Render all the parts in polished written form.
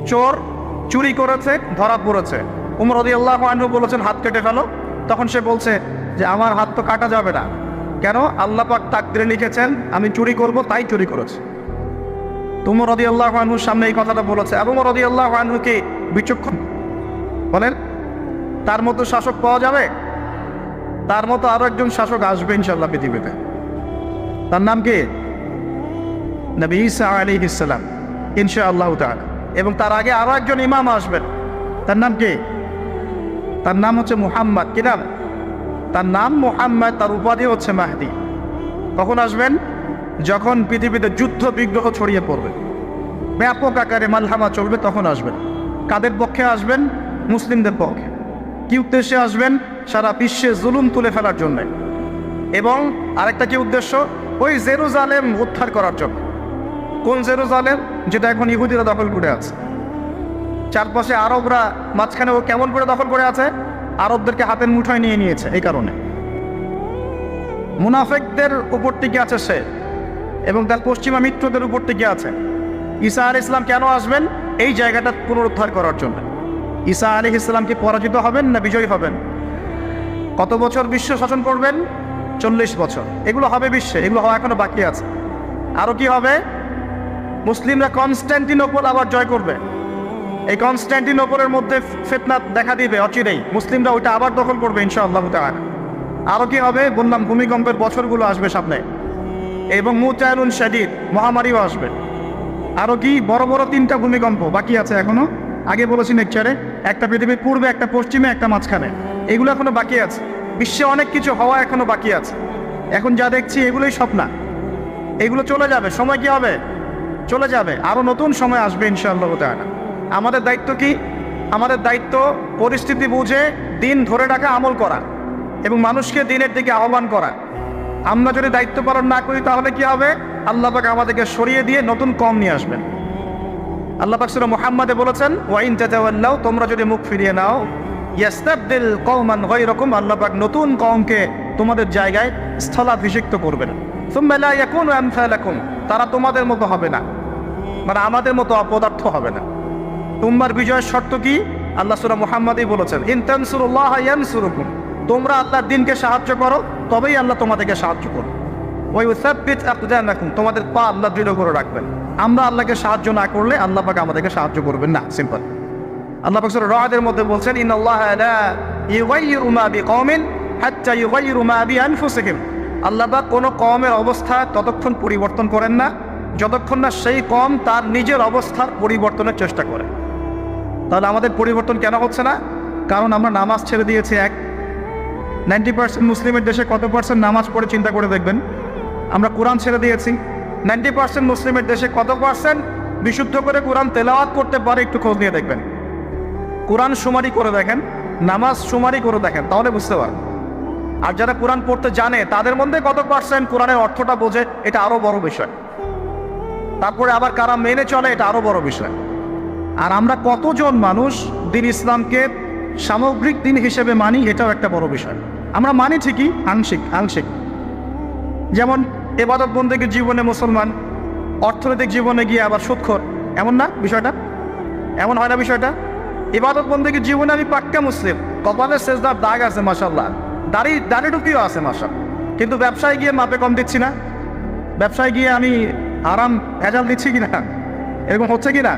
চোর চুরি করেছে, ধরা পড়েছে। উমর রাদিয়াল্লাহু আনহু বলেছেন হাত কেটে ফেলো। তখন সে বলছে যে আমার হাত তো কাটা যাবে না, কেন? আল্লাহ পাক তাকদীরে লিখেছেন আমি চুরি করব, তাই চুরি করেছে। উমর রাদিয়াল্লাহু আনহুর সামনে এই কথাটা বলেছে। এবং উমর রাদিয়াল্লাহু আনহু কি বিচক্ষণ? বলেন, তার মতো শাসক পাওয়া যাবে? তার মতো আরো একজন শাসক আসবে ইনশাআল্লাহ পৃথিবীতে। তার নাম কি? নবী ঈসা আলাইহিস সালাম ইনশাআল্লাহ তাআলা। এবং তার আগে আরো একজন ইমাম আসবেন। তার নাম কি? তার নাম হচ্ছে মুহাম্মদ। কি নাম? তার নাম মুহাম্মদ, তার উপাধি হচ্ছে মাহদী। কখন আসবেন? যখন পৃথিবীতে যুদ্ধ বিগ্রহ ছড়িয়ে পড়বে, ব্যাপক আকারে মালহামা চলবে, তখন আসবেন। কাদের পক্ষে আসবেন? মুসলিমদের পক্ষে। কি উদ্দেশ্যে আসবেন? সারা বিশ্বে জুলুম তুলে ফেলার জন্য। এবং আরেকটা কি উদ্দেশ্য? ওই জেরুজালেম উদ্ধার করার জন্য। কোন জেরুজালেম? যেটা এখন ইহুদিরা দখল করে আছে। চারপাশে আরবরা, মাঝখানে ও কেমন করে দখল করে আছে? আরবদেরকে হাতের মুঠোয় নিয়ে নিয়েছে। এই কারণে মুনাফিকদের উপর টিকে আছে সে, এবং তার পশ্চিমা মিত্রদের উপর টিকে আছে। ঈসা আলাইহিস সালাম কেন আসবেন? এই জায়গাটা পুনরুদ্ধার করার জন্য। ঈসা আলাইহিস সালাম কি পরাজিত হবেন না বিজয়ী হবেন? কত বছর বিশ্ব শাসন করবেন? 40 বছর। এগুলো হবে বিশ্বে, এগুলো হওয়া এখনো বাকি আছে। আরো কি হবে? মুসলিমরা কনস্ট্যান্টিনোপল আবার জয় করবে। এই কনস্ট্যান্টিনোপলের মধ্যে ফিতনা দেখা দিবে অচিরেই, মুসলিমরা ওইটা আবার দখল করবে ইনশাআল্লাহ তাআলা। আরো কি হবে? বললাম ভূমিকম্পের বছরগুলো আসবে সামনে, এবং মুতায়নুন শাদীদ, মহামারীও আসবে। আরো কি? বড় বড় 3টা ভূমিকম্প বাকি আছে এখনো। আগে বলেছি নেকচারে, একটা পৃথিবীর পূর্বে, একটা পশ্চিমে, একটা মাঝখানে। এগুলো এখনো বাকি আছে। বিশ্বে অনেক কিছু হওয়া এখনো বাকি আছে। এখন যা দেখছি এগুলোই স্বপ্ন। এগুলো চলে যাবে, সময় কি হবে? চলে যাবে। আরো নতুন সময় আসবে ইনশাআল্লাহ তাআলা। আমাদের দায়িত্ব কি? আমাদের দায়িত্ব পরিস্থিতি বুঝে দিন ধরে রাখা, আমল করা, এবং মানুষকে দিনের দিকে আহ্বান করা। আমরা যদি দায়িত্ব পালন না করি তাহলে কি হবে? আল্লাহ পাক আমাদেরকে সরিয়ে দিয়ে নতুন কওম নিয়ে আসবেন। আল্লাহ পাক সূরা মুহাম্মাদে বলেছেন ওয়া ইন তাতাওয়াল্লাউ, তোমরা যদি মুখ ফিরিয়ে নাও, ইয়াস্তাবদিল কওমান গায়রাকুম, আল্লাহ পাক নতুন কওমকে তোমাদের জায়গায় স্থলাভিষিক্ত করবেন। সুম্মা লা ইয়াকুনু আমসালাকুম, তারা তোমাদের মতো হবে না, মানে আমাদের মতো অপদার্থ হবে না। তোমার বিজয়ের শর্ত কি? আল্লাহ সূরা মুহাম্মাদেই বলেছেন ইন তানসুরুল্লাহ ইয়ানসুরুকুম, তোমরা আল্লাহর দ্বীনকে সাহায্য করো, তবেই আল্লাহ তোমাদেরকে সাহায্য করবে। ওয়া ইউসাব্বিত আকদামাকুম, তোমাদের পা আল্লাহ দৃঢ় করে রাখবেন। আমরা আল্লাহকে সাহায্য না করলে আল্লাহ পাক আমাদেরকে সাহায্য করবেন না। সিম্পল। আল্লাহ পাক সূরা রা'দের মধ্যে বলছেন ইন্নাল্লাহা লা ইউগাইয়িরু মা বিকওমিন হাত্তা ইউগাইয়িরু মা বিআনফুসিহিম, আল্লাহ পাক কোনো কওমের অবস্থা ততক্ষণ পরিবর্তন করেন না যতক্ষণ না সেই কওম তার নিজের অবস্থার পরিবর্তনের চেষ্টা করে। তাহলে আমাদের পরিবর্তন কেন হচ্ছে না? কারণ আমরা নামাজ ছেড়ে দিয়েছি। 90% মুসলিমের দেশে কত পার্সেন্ট নামাজ পড়ে চিন্তা করে দেখবেন। আমরা কোরআন ছেড়ে দিয়েছি। 90% মুসলিমের দেশে কত পার্সেন্ট বিশুদ্ধ করে কোরআন তেলাওয়াত করতে পারে? একটু খোঁজ নিয়ে দেখবেন। কোরআন শুমারি করে দেখেন, নামাজ শুমারি করে দেখেন, তাহলে বুঝতে পারেন। আর যারা কোরআন পড়তে জানে তাদের মধ্যে কত পার্সেন্ট কোরআনের অর্থটা বোঝে? এটা আরো বড় বিষয়। তারপরে আবার কারা মেনে চলে? এটা আরো বড় বিষয়। আর আমরা কতজন মানুষ দিন ইসলামকে সামগ্রিক দিন হিসেবে মানি? এটাও একটা বড় বিষয়। আমরা মানি ঠিকই, আংশিক। যেমন ইবাদত বন্দেগীর জীবনে মুসলমান, অর্থনৈতিক জীবনে গিয়ে আবার সুদখোর, এমন না বিষয়টা? এমন হয় না বিষয়টা? ইবাদত বন্দেগীর জীবনে আমি পাক্কা মুসলিম, কপালের সেজদার দাগ আছে মাশাআল্লাহ, দাড়ি টুপিও আছে মাশাআল্লাহ, কিন্তু ব্যবসায় গিয়ে মাপে কম দিচ্ছি না? ব্যবসায় গিয়ে আমি আরাম ভেজাল দিচ্ছি কিনা? এরকম হচ্ছে কিনা?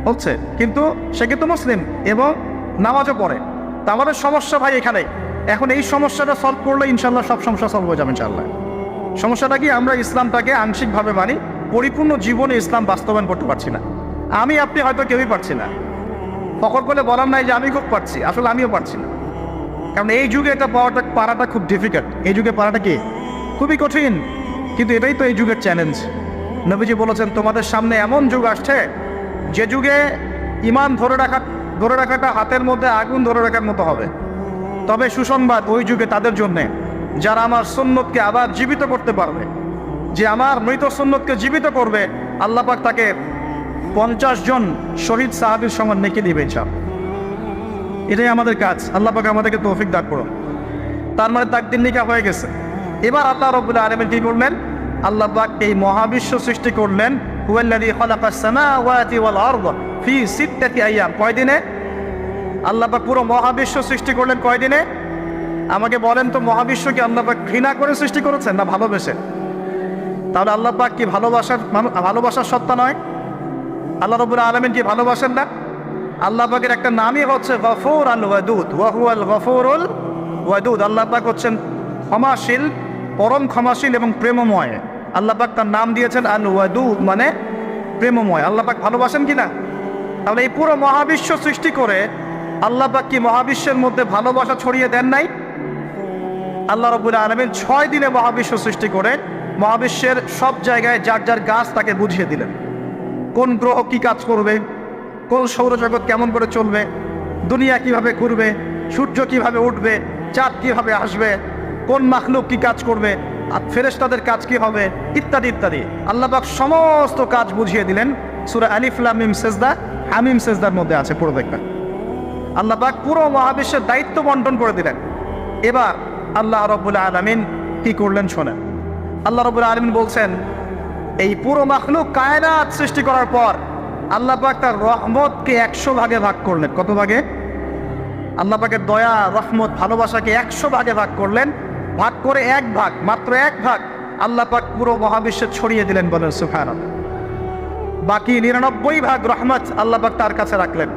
হচ্ছে। কিন্তু সে কিন্তু মুসলিম এবং নামাজও পড়ে। তা আমাদের সমস্যা ভাই এখানে। এখন এই সমস্যাটা সলভ করলে ইনশাল্লাহ সব সমস্যা সলভ হয়ে যাবে ইনশাল্লাহ। সমস্যাটা কি? আমরা ইসলামটাকে আংশিকভাবে মানি, পরিপূর্ণ জীবনে ইসলাম বাস্তবায়ন করতে পারছি না। আমি আপনি হয়তো কেউই পারছি না। ফখর করে বলার নাই যে আমি খুব পারছি, আসলে আমিও পারছি না। কারণ এই যুগে এটা পারাটা খুব ডিফিকাল্ট। এই যুগে পারাটা কি? খুবই কঠিন। কিন্তু এটাই তো এই যুগের চ্যালেঞ্জ। নবীজি বলেছেন তোমাদের সামনে এমন যুগ আসছে যে যুগে ঈমান ধরে রাখাটা হাতের মধ্যে আগুন ধরে রাখার মতো হবে। তবে সুসংবাদ ওই যুগে তাদের জন্যে যারা আমার সুন্নতকে আবার জীবিত করতে পারবে। যে আমার মৃত সুন্নতকে জীবিত করবে, আল্লাহ পাক তাকে 50 জন শহীদ সাহাবীর সমান নেকি দিবে ইনশাআল্লাহ। এটাই আমাদের কাজ। আল্লাহ পাক আমাদেরকে তৌফিক দান করুন। তার মানে তাকদীর লিখা হয়ে গেছে। এবার আল্লাহ রাব্বুল আলামিন কি করলেন? আল্লাহ পাক এই মহাবিশ্ব সৃষ্টি করলেন হুয়াল্লাযী খালাকাস সামাওয়াতি ওয়াল আরদ ফি সিত্তাতি আইয়াম। কয় দিনে? আল্লাহ পাক পুরো মহাবিশ্ব সৃষ্টি করলেন কয় দিনে? আমাকে বলেন তো, মহাবিশ্বকে আল্লাহ পাক ঘৃণা করে সৃষ্টি করেছেন না ভালোবেসে? তাহলে আল্লাহ পাক কি ভালোবাসার সত্তা নয়? আল্লাহ রাব্বুল আলামিন কি ভালোবাসেন না? আল্লাহ পাকের একটা নামই হচ্ছে গফুর আল ওয়াদুদ, ওয়া হুয়াল গফুরুল ওয়াদুদ। আল্লাহ পাক হচ্ছেন ক্ষমাশীল, পরম ক্ষমাশীল এবং প্রেমময়। আল্লাহ পাক তার নাম দিয়েছেন আল ওয়াদুদ, মানে প্রেমময়। আল্লাহ পাক ভালোবাসেন কিনা? তাহলে এই পুরো মহাবিশ্ব সৃষ্টি করে আল্লাহ পাক কি মহাবিশ্বের মধ্যে ভালোবাসা ছড়িয়ে দেন নাই? আল্লাহ রাব্বুল আলামিন 6 দিনে মহাবিশ্ব সৃষ্টি করে মহাবিশ্বের সব জায়গায় যার যার গাছ তাকে বুঝিয়ে দিলেন। কোন গ্রহ কি কাজ করবে, কোন সৌরজগৎ কেমন করে চলবে, দুনিয়া কিভাবে ঘুরবে, সূর্য কিভাবে উঠবে, চাঁদ কিভাবে আসবে, কোন মাখলুক কি কাজ করবে, আর ফেরেশতাদের কাজ কি হবে, ইত্যাদি ইত্যাদি। আল্লাহ পাক সমস্ত কাজ বুঝিয়ে দিলেন। সূরা আলিফ লাম মিম সেজদা, হামিম সেজদার মধ্যে আছে, পড়ে দেখবেন। আল্লাহ পাক পুরো মহাবিশ্বের দায়িত্ব বন্টন করে দিলেন। এবার আল্লাহ রাব্বুল আলামিন কি করলেন শোনেন। আল্লাহ রাব্বুল আলামিন বলছেন, এই পুরো মাখলুক কায়নাত সৃষ্টি করার পর আল্লাহ পাক তার রহমতকে 100 ভাগে ভাগ করলেন। কত ভাগে? আল্লাহ পাকের দয়া, রহমত, ভালোবাসাকে 100 ভাগে ভাগ করলেন। ভাগ করে এক ভাগ, মাত্র এক ভাগ আল্লাহ পাক পুরো মহাবিশ্বে ছড়িয়ে দিলেন, বলেন সুবহানাল্লাহ। বাকি 99 ভাগ রহমত আল্লাহ পাক তার কাছে রাখলেন।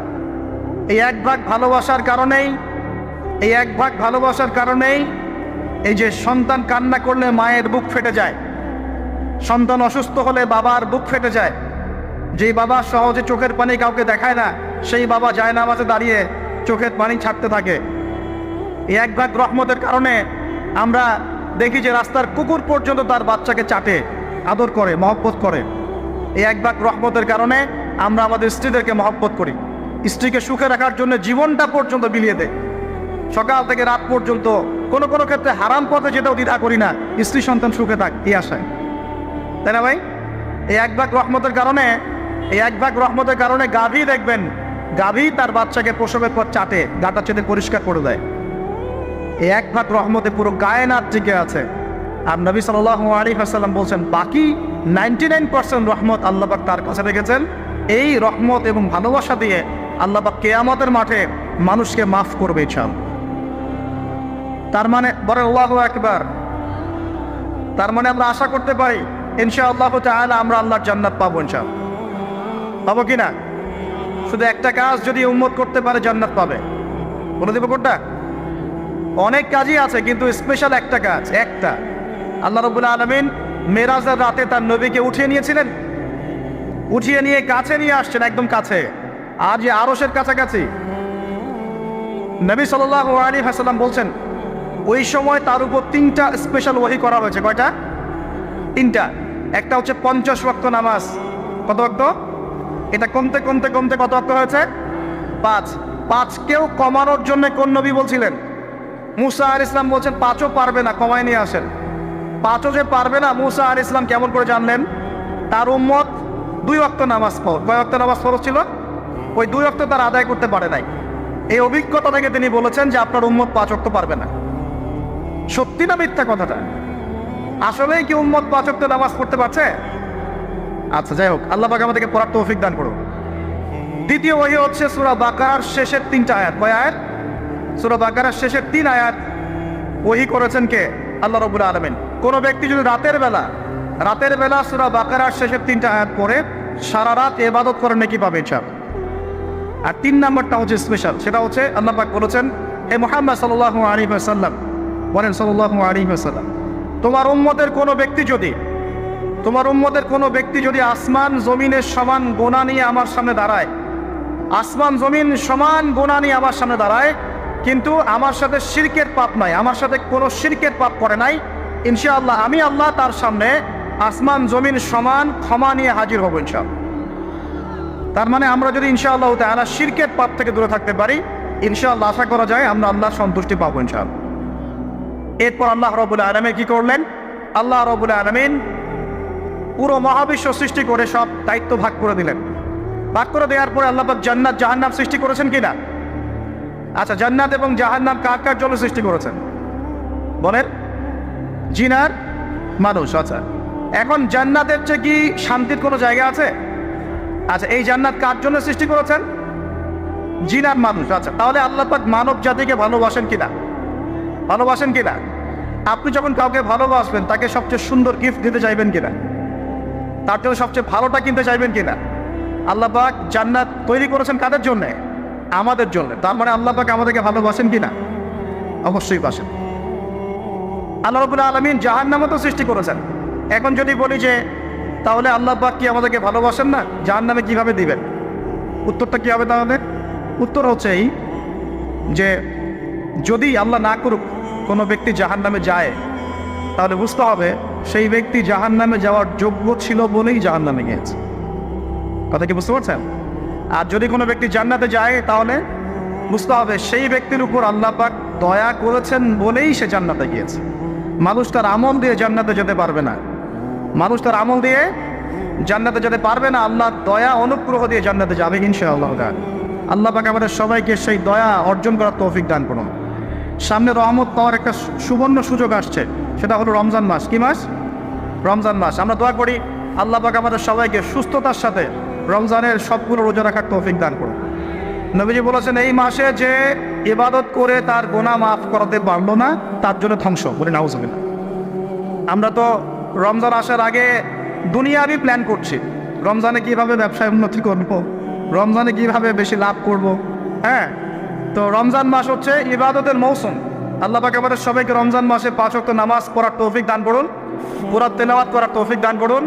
এই এক ভাগ ভালোবাসার কারণেই, এই এক ভাগ ভালোবাসার কারণেই এই যে সন্তান কান্না করলে মায়ের বুক ফেটে যায়, সন্তান অসুস্থ হলে বাবার বুক ফেটে যায়, যেই বাবা সহজে চোখের পানি কাউকে দেখায় না, সেই বাবা জায়নামাজে দাঁড়িয়ে চোখের পানি ছাড়তে থাকে। এই এক ভাগ রহমতের কারণে আমরা দেখি যে রাস্তার কুকুর পর্যন্ত তার বাচ্চাকে চাটে, আদর করে, মহব্বত করে। এই এক ভাগ রহমতের কারণে আমরা আমাদের স্ত্রীদেরকে মহব্বত করি, স্ত্রীকে সুখে রাখার জন্য জীবনটা পর্যন্ত বিলিয়ে দেয়। সকাল থেকে রাত পর্যন্ত কোনো কোনো ক্ষেত্রে হারাম পথে যেতেও দ্বিধা করি না, স্ত্রী সন্তান সুখে থাক এই আশায়, তাই না ভাই? এই এক ভাগ রহমতের কারণে, এই এক ভাগ রহমতের কারণে গাভী দেখবেন, গাভী তার বাচ্চাকে প্রসবের পর চাটে, গাটা চেটে পরিষ্কার করে দেয়। এই এক ভাগ রহমতে পুরো কায়নাত টিকে আছে। আর নবী সাল্লাল্লাহু আলাইহি ওয়াসাল্লাম বলছেন, বাকি 99% রহমত আল্লাহ পাক তার কাছে রেখেছেন। এই রহমত এবং ভালোবাসা দিয়ে আল্লাহ পাক কিয়ামতের মাঠে মানুষকে মাফ করবে ইনশাআল্লাহ। তার মানে বলেন আল্লাহু আকবার। তার মানে আমরা আশা করতে পারি ইনশাআল্লাহ তাআলা আমরা আল্লাহর জান্নাত পাবো ইনশাআল্লাহ। পাবো কিনা? শুধু একটা কাজ যদি উম্মত করতে পারে জান্নাত পাবে। বলে দেবো কোনটা? অনেক কাজই আছে, কিন্তু স্পেশাল একটা কাজ, একটা। আল্লাহ রাব্বুল আলামিন মেরাজের রাতে তার নবীকে উঠিয়ে নিয়েছিলেন, উঠিয়ে নিয়ে কাছে নিয়ে আসছেন, একদম কাছে, আর যে আরশের কাছাকাছি। নবী সাল্লাল্লাহু আলাইহি ওয়াসাল্লাম বলছেন, ওই সময় তার উপর 3টা স্পেশাল ওহী করা হয়েছে। কয়টা? 3টা। একটা হচ্ছে 50 ওয়াক্ত নামাজ। কত ওয়াক্ত? এটা কমতে কমতে কমতে কত ওয়াক্ত হয়েছে? 5। 5কেও কমানোর জন্য কোন নবী বলছিলেন? মুসা আলাইহিস সালাম বলছেন 5ও পারবে না, কমায় নিয়ে আসেন। 5ও যে পারবে না, মুসা আলাইহিস সালাম কেমন করে জানলেন? তার উম্মত 2 ওয়াক্ত নামাজ পড়ে। কয় ওয়াক্ত নামাজ ফরজ ছিল? ওই 2 ওয়াক্ত তার আদায় করতে পারে নাই। এই অভিজ্ঞতা থেকে তিনি বলেছেন যে আপনার উম্মত 5 ওয়াক্ত পারবে না। সত্যি না মিথ্যা কথাটা? আসলেই কি উম্মত 5 ওয়াক্ত নামাজ পড়তে পারছে? আচ্ছা, যাই হোক, আল্লাহ পাক আমাদেরকে পড়ার তৌফিক দান করুন। দ্বিতীয় ওহী হচ্ছে সূরা বাকারার শেষের 3টা আয়াত। কয় আয়াত? সূরা বাকারার শেষের 3 আয়াত ওহী করেছেন কে? আল্লাহ রাব্বুল আলামিন। কোন ব্যক্তি যদি রাতের বেলা সূরা বাকারার শেষের 3টা আয়াত পড়ে সারা রাত ইবাদত করে নেকি পাবে ইনশাআল্লাহ। আর 3 নাম্বারটা হচ্ছে স্পেশাল, সেটা হচ্ছে আল্লাহ পাক বলেছেন, হে মুহাম্মদ সাল্লাল্লাহু আলাইহি ওয়াসাল্লাম, বলেন সাল্লাল্লাহু আলাইহি ওয়াসাল্লাম, তোমার উম্মতের কোনো ব্যক্তি যদি আসমান জমিনের সমান গোনা নিয়ে আমার সামনে দাঁড়ায়, আসমান জমিন সমান গোনা নিয়ে আমার সামনে দাঁড়ায়, কিন্তু আমার সাথে শিরকের পাপ নাই, আমার সাথে কোনো শিরকের পাপ করে নাই, ইনশাআল্লাহ আমি আল্লাহ তার সামনে আসমান জমিন সমান ক্ষমা নিয়ে হাজির হব ইনশাআল্লাহ। তার মানে আমরা যদি ইনশাআল্লাহ তাআলা শিরকের পাপ থেকে দূরে থাকতে পারি, ইনশাআল্লাহ আশা করা যায় আমরা আল্লাহর সন্তুষ্টি পাবো ইনশাআল্লাহ। এরপর আল্লাহ রাব্বুল আলামিন কি করলেন? আল্লাহ রাব্বুল আলামিন পুরো মহাবিশ্ব সৃষ্টি করে সব দায়িত্ব ভাগ করে দিলেন। ভাগ করে দেওয়ার পরে আল্লাহ পাক জান্নাত জাহান্নাম সৃষ্টি করেছেন কিনা? আচ্ছা, জান্নাত এবং জাহান্নাম কার কার জন্য সৃষ্টি করেছেন বলেন? জিন আর মানুষ। আচ্ছা, এখন জান্নাতের চেয়ে কি শান্তির কোনো জায়গা আছে? আচ্ছা, এই জান্নাত কার জন্য সৃষ্টি করেছেন? জিন আর মানুষ। আচ্ছা, তাহলে আল্লাহ পাক মানব জাতিকে ভালোবাসেন কিনা? ভালোবাসেন কিনা? আপনি যখন কাউকে ভালোবাসবেন তাকে সবচেয়ে সুন্দর গিফট দিতে চাইবেন কিনা? তার জন্য সবচেয়ে ভালোটা কিনতে চাইবেন কিনা? আল্লাহ পাক জান্নাত তৈরি করেছেন কাদের জন্য? আমাদের জন্য। তার মানে আল্লাহ পাক আমাদেরকে ভালোবাসেন কিনা? অবশ্যই বাসেন। আল্লাহ রাব্বুল আলামিন জাহান্নামও তো সৃষ্টি করেছেন। এখন যদি বলি যে তাহলে আল্লাহ পাক কি আমাদেরকে ভালোবাসেন না, জাহান্নামে কিভাবে দিবেন? উত্তরটা কি হবে তাহলে? উত্তর হচ্ছে এই যে যদি আল্লাহ না করুক কোনো ব্যক্তি জাহান্নামে যায়, তাহলে বুঝতে হবে সেই ব্যক্তি জাহান্নামে যাওয়ার যোগ্য ছিল বলেই জাহান্নামে গিয়েছে। কথা কি বুঝতে পারছেন? আর যদি কোনো ব্যক্তি জান্নাতে যায়, তাহলে বুঝতে হবে সেই ব্যক্তির উপর আল্লাহ পাক দয়া করেছেন বলেই সে জান্নাতে গিয়েছে। মানুষ তার আমল দিয়ে জান্নাতে যেতে পারবে না। মানুষ তার আমল দিয়ে জান্নাতে যেতে পারবে না, আল্লাহর দয়া অনুগ্রহ দিয়ে জান্নাতে যাবে ইনশাআল্লাহ। আল্লাহ পাক আমাদের সবাইকে সেই দয়া অর্জন করার তৌফিক দান করুন। সামনে রহমত পাওয়ার একটা সুবর্ণ সুযোগ আসছে, সেটা হলো রমজান মাস। কি মাস? রমজান মাস। আমরা দোয়া করি আল্লাহ পাক আমাদের সবাইকে সুস্থতার সাথে রমজানের সবগুলো রোজা রাখার তৌফিক দান করুন। নবীজি বলেছেন এই মাসে যে ইবাদত করে তার গুনাহ মাফ করাতে পারলো না, তার জন্য ধ্বংস। বলে নাউজুবিল্লাহ। আমরা তো রমজান আসার আগে দুনিয়াবি প্ল্যান করছি, রমজানে কিভাবে ব্যবসায় উন্নতি করব, রমজানে কিভাবে বেশি লাভ করব। হ্যাঁ, তো রমজান মাস হচ্ছে ইবাদতের মৌসুম। আল্লাহ পাক আমাদের সবাইকে রমজান মাসে 5 ওয়াক্ত নামাজ পড়ার তৌফিক দান করুন, কুরআন তেলাওয়াত করার তৌফিক দান করুন,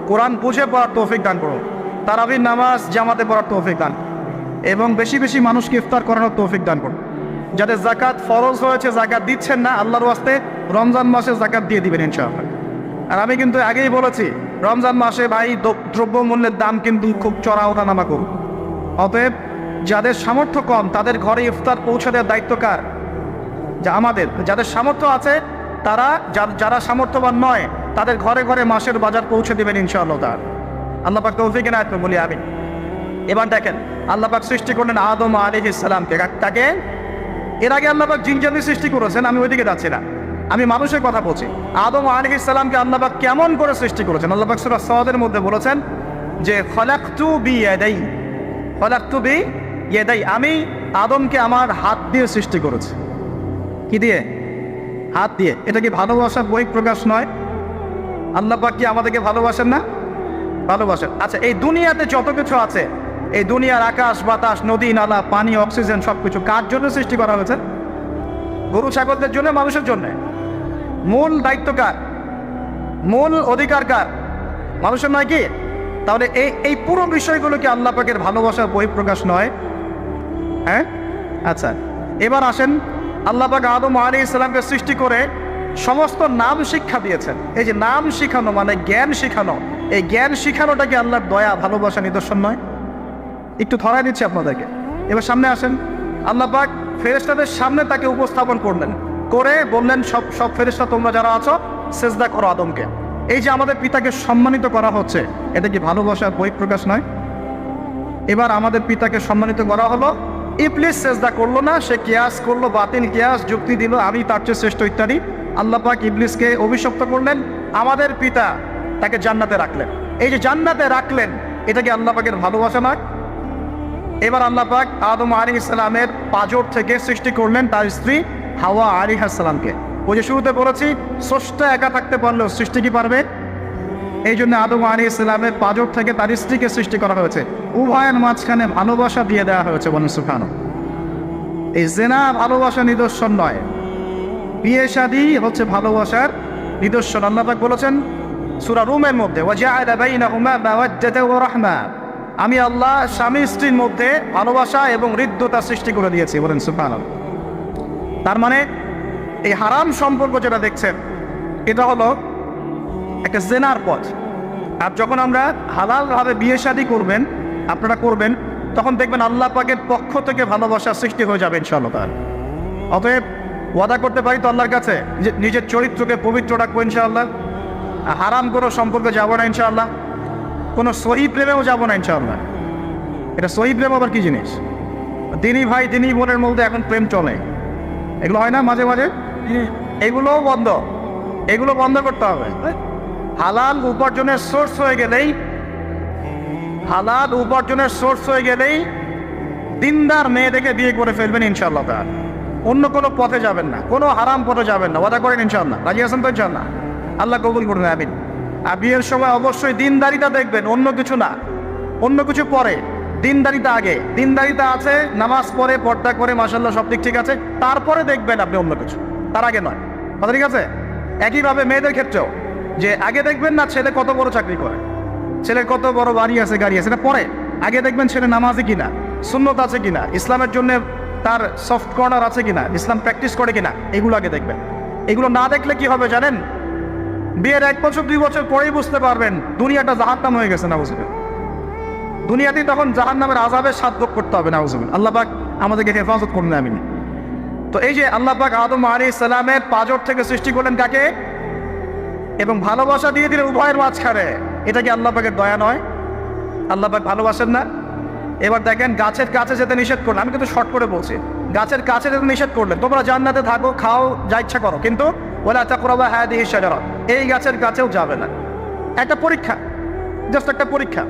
কোরআন বুঝে পড়ার তৌফিক দান করুন, তারাবির নামাজ জামাতে পড়ার তৌফিক দান, এবং বেশি বেশি মানুষকে ইফতার করানোর তৌফিক দান করুন। যাদের যাকাত ফরজ হয়েছে, যাকাত দিচ্ছেন না, আল্লাহর ওয়াস্তে রমজান মাসে যাকাত দিয়ে দিবেন ইনশাআল্লাহ। আর আমি কিন্তু আগেই বলেছি রমজান মাসে ভাই দ্রব্যমূল্যের দাম কিন্তু খুব চড়া ওঠানামা করুন। অতএব যাদের সামর্থ্য কম তাদের ঘরে ইফতার পৌঁছে দেওয়ার দায়িত্ব কার? যা আমাদের। যাদের সামর্থ্য আছে তারা, যারা সামর্থ্যবান নয় তাদের ঘরে ঘরে মাসের বাজার পৌঁছে দেবেন ইনশাআল্লাহ। তার আল্লাহ পাক তৌফিক এনায়েত করুন বলি আমি। এবার দেখেন আল্লাহ পাক সৃষ্টি করলেন আদম আলাইহিস সালামকে। তাকে এর আগে আল্লাহ পাক জিন-জাতি সৃষ্টি করেছেন, আমি ওইদিকে যাচ্ছি না, আমি মানুষের কথা বলছি। আদম আলাইহিস সালামকে আল্লাহ পাক কেমন করে সৃষ্টি করেছেন? আল্লাহ পাক সূরা সাদের মধ্যে বলেছেন যে খলাকতু বিয়াদাই, খলাকতু বিয়াদাই, আমি আদমকে আমার হাত দিয়ে সৃষ্টি করেছি। কি দিয়ে? হাত দিয়ে। এটা কি ভালোবাসার বহিঃপ্রকাশ নয়? আল্লাহ পাক কি আমাদেরকে ভালোবাসেন না? ভালোবাসেন। আচ্ছা, এই দুনিয়াতে যত কিছু আছে, এই দুনিয়ার আকাশ বাতাস নদী নালা পানি অক্সিজেন সবকিছু কার জন্য সৃষ্টি করা হয়েছে? গরু ছাগলদের জন্য, মানুষের জন্য। মূল দায়িত্ব কার? মূল অধিকার কার? মানুষের নয় কি? তাহলে এই পুরো বিষয়গুলো কি আল্লাহ পাকের ভালোবাসার বহিঃপ্রকাশ নয়? হ্যাঁ। আচ্ছা, এবার আসেন, আল্লাহ পাক আদম আলাইহিস সালামকে সৃষ্টি করে সমস্ত নাম শিক্ষা দিয়েছেন। এই যে নাম শিখানো মানে জ্ঞান শিখানো, এই জ্ঞান শিখানোটা কি আল্লাহর দয়া ভালোবাসা নিদর্শন নয়? একটু ধরাই দিচ্ছি আপনাদেরকে। এবার সামনে আসেন, আল্লাহ পাক ফেরেশতাদের সামনে তাকে উপস্থাপন করলেন, করে বললেন সব ফেরেশতা তোমরা যারা আছো সেজদা করো আদমকে। এই যে আমাদের পিতাকে সম্মানিত করা হচ্ছে, এটা কি ভালোবাসার বহিঃপ্রকাশ নয়? এবার আমাদের পিতাকে সম্মানিত করা হলো, ইবলিস সেজদা করলো না, সে কিয়াস করলো, বাতিল কিয়াস যুক্তি দিল আমি তার চেয়ে শ্রেষ্ঠ ইত্যাদি। আল্লাহ পাক ইবলিসকে অভিশপ্ত করলেন, আমাদের পিতা তাকে জান্নাতে রাখলেন। এই যে জান্নাতে রাখলেন, এটা কি আল্লাহ পাকের ভালোবাসা নয়? এবার আল্লাহ পাক আদম আলাইহিস সালামের পাঁজর থেকে সৃষ্টি করলেন তার স্ত্রী হাওয়া আলাইহিস সালামকে। ওই যে শুরুতে বলেছি স্রষ্টা একা থাকতে পারলেও সৃষ্টি কি পারবে? এই জন্য আদম আলাইহিস সালামের পাঁজর থেকে তার স্ত্রীকে সৃষ্টি করা হয়েছে। উভয়ের মাঝখানে ভালোবাসা দিয়ে দেওয়া হয়েছে। বলেন সুবহানাল্লাহ। এই জিনা ভালোবাসা নিদর্শন নয়, বিয়ে শাদী হচ্ছে ভালোবাসার নিদর্শন। আল্লাহ পাক বলেছেন সূরা রুমের মধ্যে, ওয়াজআলা বাইনাহুমা মাওয়াদ্দাতাও ওয়া রাহমা, আমি আল্লাহ স্বামী স্ত্রীর মধ্যে ভালোবাসা এবং হৃদ্যতা সৃষ্টি করে দিয়েছি। বলেন সুবহানাল্লাহ। তার মানে এই হারাম সম্পর্ক যেটা দেখছেন, এটা হলো একটা জেনার পথ। আর যখন আমরা হালালভাবে বিয়ে শাদী করবেন, আপনারা করবেন, তখন দেখবেন আল্লাহ পাকের পক্ষ থেকে ভালোবাসা সৃষ্টি হয়ে যাবে ইনশাআল্লাহ। অতএব ওয়াদা করতে পারি তো আল্লাহর কাছে যে নিজের চরিত্রকে পবিত্র রাখবো ইনশাআল্লাহ, হারাম কোনো সম্পর্কে যাব না ইনশাআল্লাহ, কোনো সহি প্রেমেও যাব না ইনশাআল্লাহ। এটা সহি প্রেম আবার কি জিনিস? দিনী ভাই দিনী বোনের মধ্যে এখন প্রেম চলে, এগুলো হয় না মাঝে মাঝে? এগুলোও বন্ধ, এগুলো বন্ধ করতে হবে। হালাল উপার্জনের সোর্স হয়ে গেলেই দিনদার মেয়ে দেখে বিয়ে করে ফেলবেন ইনশাআল্লাহ তাআলা। অন্য কোনো পথে যাবেন না, কোনো হারাম পথে যাবেন না। ওয়াদা করেন ইনশাআল্লাহ? রাজি আছেন তো ইনশাআল্লাহ? আল্লাহ কবুল করুন, আমিন। আর বিয়ের সময় অবশ্যই দিনদারিতা দেখবেন, অন্য কিছু না। অন্য কিছু পরে, দিনদারিতা আগে। দিনদারিতা আছে, নামাজ পড়ে, পর্দা করে, মাশাআল্লাহ সব দিক ঠিক আছে, তারপরে দেখবেন আপনি অন্য কিছু, তার আগে নয়। কথা ঠিক আছে? একইভাবে মেয়েদের ক্ষেত্রেও, যে আগে দেখবেন না ছেলে কত বড় চাকরি করে, ছেলের কত বড় বাড়ি আছে, গাড়ি আছে, এটা পরে। আগে দেখবেন ছেলে নামাজি কিনা, সুন্নত আছে কিনা, ইসলামের জন্য তার সফট কর্নার আছে কিনা, ইসলাম প্র্যাকটিস করে কিনা, এগুলো আগে দেখবেন। এগুলো না দেখলে কি হবে জানেন? বিয়ের 1 বছর 2 বছর পরেই বুঝতে পারবেন দুনিয়াটা জাহান্নাম হয়ে গেছে। নাউজুবিল্লাহ। দুনিয়াতেই তখন জাহান্নামের আযাবের স্বাদ ভোগ করতে হবে। নাউজুবিল্লাহ। আল্লাহ পাক আমাদেরকে হেফাজত করুন, আমিন। তো এই যে আল্লাহ পাক আদম আলাইহিস সালামের পাঁজর থেকে সৃষ্টি করলেন কাকে, এবং ভালোবাসা দিয়ে দিলেন উভয়ের মাঝখানে, এটা কি আল্লাহ পাকের দয়া নয়? আল্লাহ পাক ভালোবাসেন না? এবার দেখেন, গাছের কাছে যেতে নিষেধ করলেন। আমি কিন্তু শর্ট করে বলছি, গাছের কাছে যেতে নিষেধ করলেন, তোমরা জান্নাতে থাকো, খাও, যা ইচ্ছা করো, কিন্তু ওয়ালা তাকরাবা হাদিহি শাজারা, এই গাছের কাছেও যাবে না। একটা পরীক্ষা, জাস্ট একটা পরীক্ষা।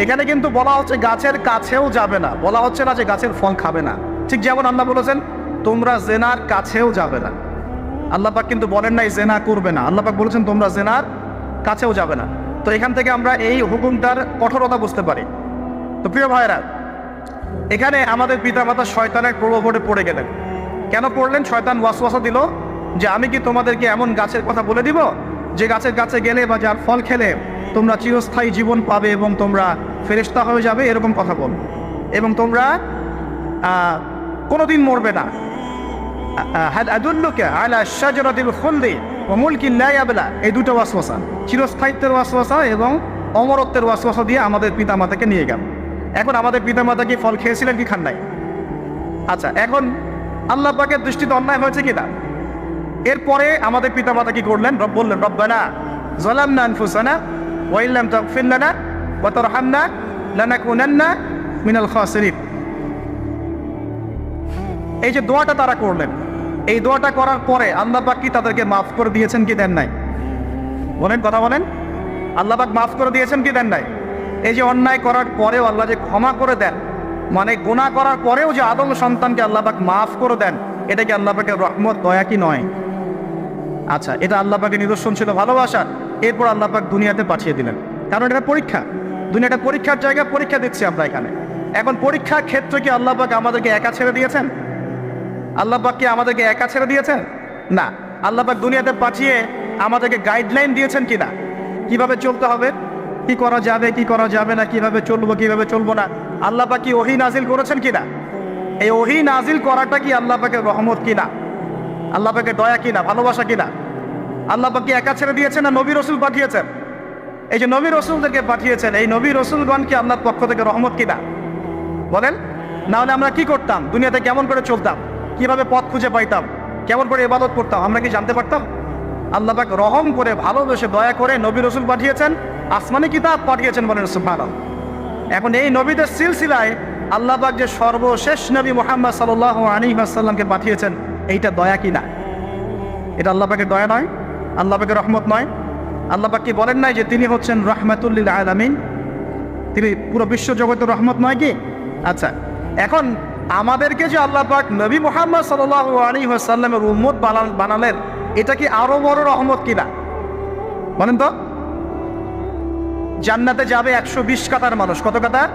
এখানে কিন্তু বলা হচ্ছে গাছের কাছেও যাবে না, বলা হচ্ছে না যে গাছের ফল খাবে না। ঠিক যেমন আল্লাহ বলেছেন তোমরা জেনার কাছেও যাবে না। আল্লাহ পাক কিন্তু বলেন নাই জেনা করবে না, আল্লাহ পাক বলেছেন তোমরা জেনার কাছেও যাবে না। তো এখান থেকে আমরা এই হুকুমটার কঠোরতা বুঝতে পারি। তো প্রিয় ভাইরা, এখানে আমাদের পিতামাতা শয়তানের প্রলোভনে পড়ে গেলেন। কেন পড়লেন? শয়তান ওয়াসওয়াসা দিল যে আমি কি তোমাদেরকে এমন গাছের কথা বলে দিব যে গাছের কাছে গেলে বা যার ফল খেলে তোমরা চিরস্থায়ী জীবন পাবে এবং তোমরা ফেরেশতা হয়ে যাবে, এরকম কথা বল, এবং তোমরা কোনোদিন মরবে না। হাল আদুল্লুকা আলা শাজারাতিল খুলদি ওয়া মুলকিন লা ইয়াবলা, এই দুটো ওয়াসওয়াসা, চিরস্থায়িত্বের ওয়াসওয়াসা এবং অমরত্বের ওয়াসওয়াসা দিয়ে আমাদের পিতামাতাকে নিয়ে গেল। এখন আমাদের পিতামাতা কি ফল খেয়েছিলেন কি খান নাই? আচ্ছা, এখন আল্লাহ পাকের দৃষ্টিতে অন্যায় হয়েছে কিনা? এরপরে আমাদের পিতামাতা কি করলেন? বললেন রব্বানা যালামনা আনফুসানা ওয়া ইল্লাম তাগফির লানা ওয়া তারহামনা লানাকুনান্না মিনাল খাসিরিন। এই যে দোয়াটা তারা করলেন, এই দোয়াটা করার পরে আল্লাহ পাক কি তাদেরকে মাফ করে দিয়েছেন কি দেন নাই? বলেন, কথা বলেন। আল্লাহ পাক মাফ করে দিয়েছেন কি দেন নাই? এই যে অন্যায় করার পরেও আল্লাহ যে ক্ষমা করে দেন, মানে গুনাহ করার পরেও যে আদম সন্তানকে আল্লাহ পাক মাফ করে দেন, এটা কি আল্লাহ পাকের রহমত, দয়া কি নয়? আচ্ছা, এটা আল্লাহ পাকের নিদর্শন ছিল ভালোবাসা। এরপর আল্লাহ পাক দুনিয়াতে পাঠিয়ে দিলেন, কারণ এটা পরীক্ষা। দুনিয়াটা পরীক্ষার জায়গা, পরীক্ষা দিচ্ছি আমরা এখানে। এখন পরীক্ষার ক্ষেত্রে কি আল্লাহ পাক আমাদেরকে একা ছেড়ে দিয়েছেন? আল্লাহ পাক কি আমাদেরকে একা ছেড়ে দিয়েছেন? না। আল্লাহ পাক দুনিয়াতে পাঠিয়ে আমাদেরকে গাইডলাইন দিয়েছেন কিনা, কিভাবে চলতে হবে, কি করা যাবে, কি করা যাবে না, কিভাবে চলবো, কিভাবে চলবো না। আল্লাহ পাক কি ওহী নাজিল করেছেন কিনা? এই ওহী নাজিল করাটা কি আল্লাহ পাকের রহমত কিনা, আল্লাহ পাকের দয়া কিনা, ভালোবাসা কিনা? আল্লাহ পাক কি একা ছেড়ে দিয়েছেন না নবী রসুল পাঠিয়েছেন? এই যে নবী রসুলদেরকে পাঠিয়েছেন, এই নবী রসুলগণ কি আল্লাহর পক্ষ থেকে রহমত কিনা? বলেন। না হলে আমরা কি করতাম? দুনিয়াতে কেমন করে চলতাম, কিভাবে পথ খুঁজে পাইতাম, কেমন করে ইবাদত করতাম, আমরা কি জানতে পারতাম? আল্লাহ পাক রহম করে, ভালোবেসে, দয়া করে নবী রসুল পাঠিয়েছেন, আসমানি কিতাব পাঠিয়েছেন। বলেন সুবহানাল্লাহ। এখন এই নবীদের সিলসিলায় আল্লাহ পাক যে সর্বশেষ নবী মুহাম্মদ সাল্লাল্লাহু আলাইহি ওয়াসাল্লামকে পাঠিয়েছেন, এইটা দয়া কিনা? এটা আল্লাহ পাকের দয়া নয়? আল্লাহ পাকের রহমত নয়? আল্লাহ পাক কি বলেন নাই যে তিনি হচ্ছেন রাহমাতুল লিল আলামিন, তিনি পুরো বিশ্ব জগতের রহমত নয় কি? আচ্ছা, এখন আমাদেরকে যে আল্লাহ পাক নবী মুহাম্মদ সাল্লাল্লাহু আলাইহি ওয়াসাল্লামের উম্মত বানালেন, এটা কি আরো বড় রহমত কিনা? বলেন তো। জান্নাতে যাবে 120 কাতার মানুষ। কত কাতার?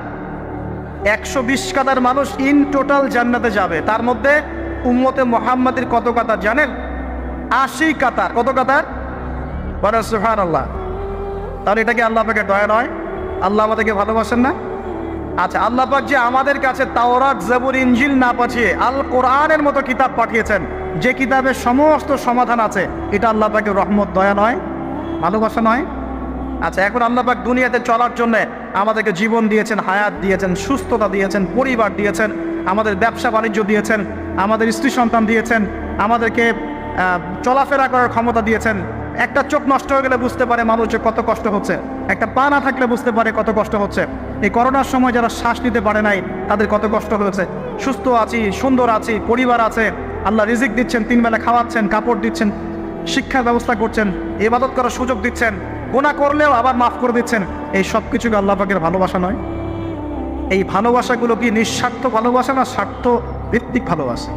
120 কাতার মানুষ ইন টোটাল জান্নাতে যাবে। তার মধ্যে উম্মতে মুহাম্মাদের কত কাতার জানেন? 80 কাতার। কত কাতার? বলেন সুবহানাল্লাহ। তাহলে এটা কি আল্লাহ পাকের দয়া নয়? আল্লাহ আমাদেরকে ভালোবাসেন না? আচ্ছা, আল্লাহ পাক যে আমাদের কাছে তাওরাত, জবুর, ইনজিল না পাঠিয়ে আল কোরআনের মতো কিতাব পাঠিয়েছেন, যে কিতাবের সমস্ত সমাধান আছে, এটা আল্লাহ পাকের রহমত, দয়া নয়, ভালোবাসা নয়? আচ্ছা, এখন আল্লাহ পাক দুনিয়াতে চলার জন্য আমাদেরকে জীবন দিয়েছেন, হায়াত দিয়েছেন, সুস্থতা দিয়েছেন, পরিবার দিয়েছেন, আমাদের ব্যবসা বাণিজ্য দিয়েছেন, আমাদের স্ত্রী সন্তান দিয়েছেন, আমাদেরকে চলাফেরা করার ক্ষমতা দিয়েছেন। একটা চোখ নষ্ট হয়ে গেলে বুঝতে পারে মানুষ যে কত কষ্ট হচ্ছে, একটা পা না থাকলে বুঝতে পারে কত কষ্ট হচ্ছে। এই করোনার সময় যারা শ্বাস নিতে পারে নাই, তাদের কত কষ্ট হয়েছে। সুস্থ আছি, সুন্দর আছি, পরিবার আছে, আল্লাহ রিজিক দিচ্ছেন, 3 বেলা খাওয়াচ্ছেন, কাপড় দিচ্ছেন, শিক্ষার ব্যবস্থা করছেন, ইবাদত করার সুযোগ দিচ্ছেন, গুনাহ করলেও আবার মাফ করে দিচ্ছেন, এই সব কিছুকে আল্লাহ পাকের ভালোবাসা নয়? এই ভালোবাসাগুলো কি নিঃস্বার্থ ভালোবাসা না স্বার্থ ভিত্তিক ভালোবাসা?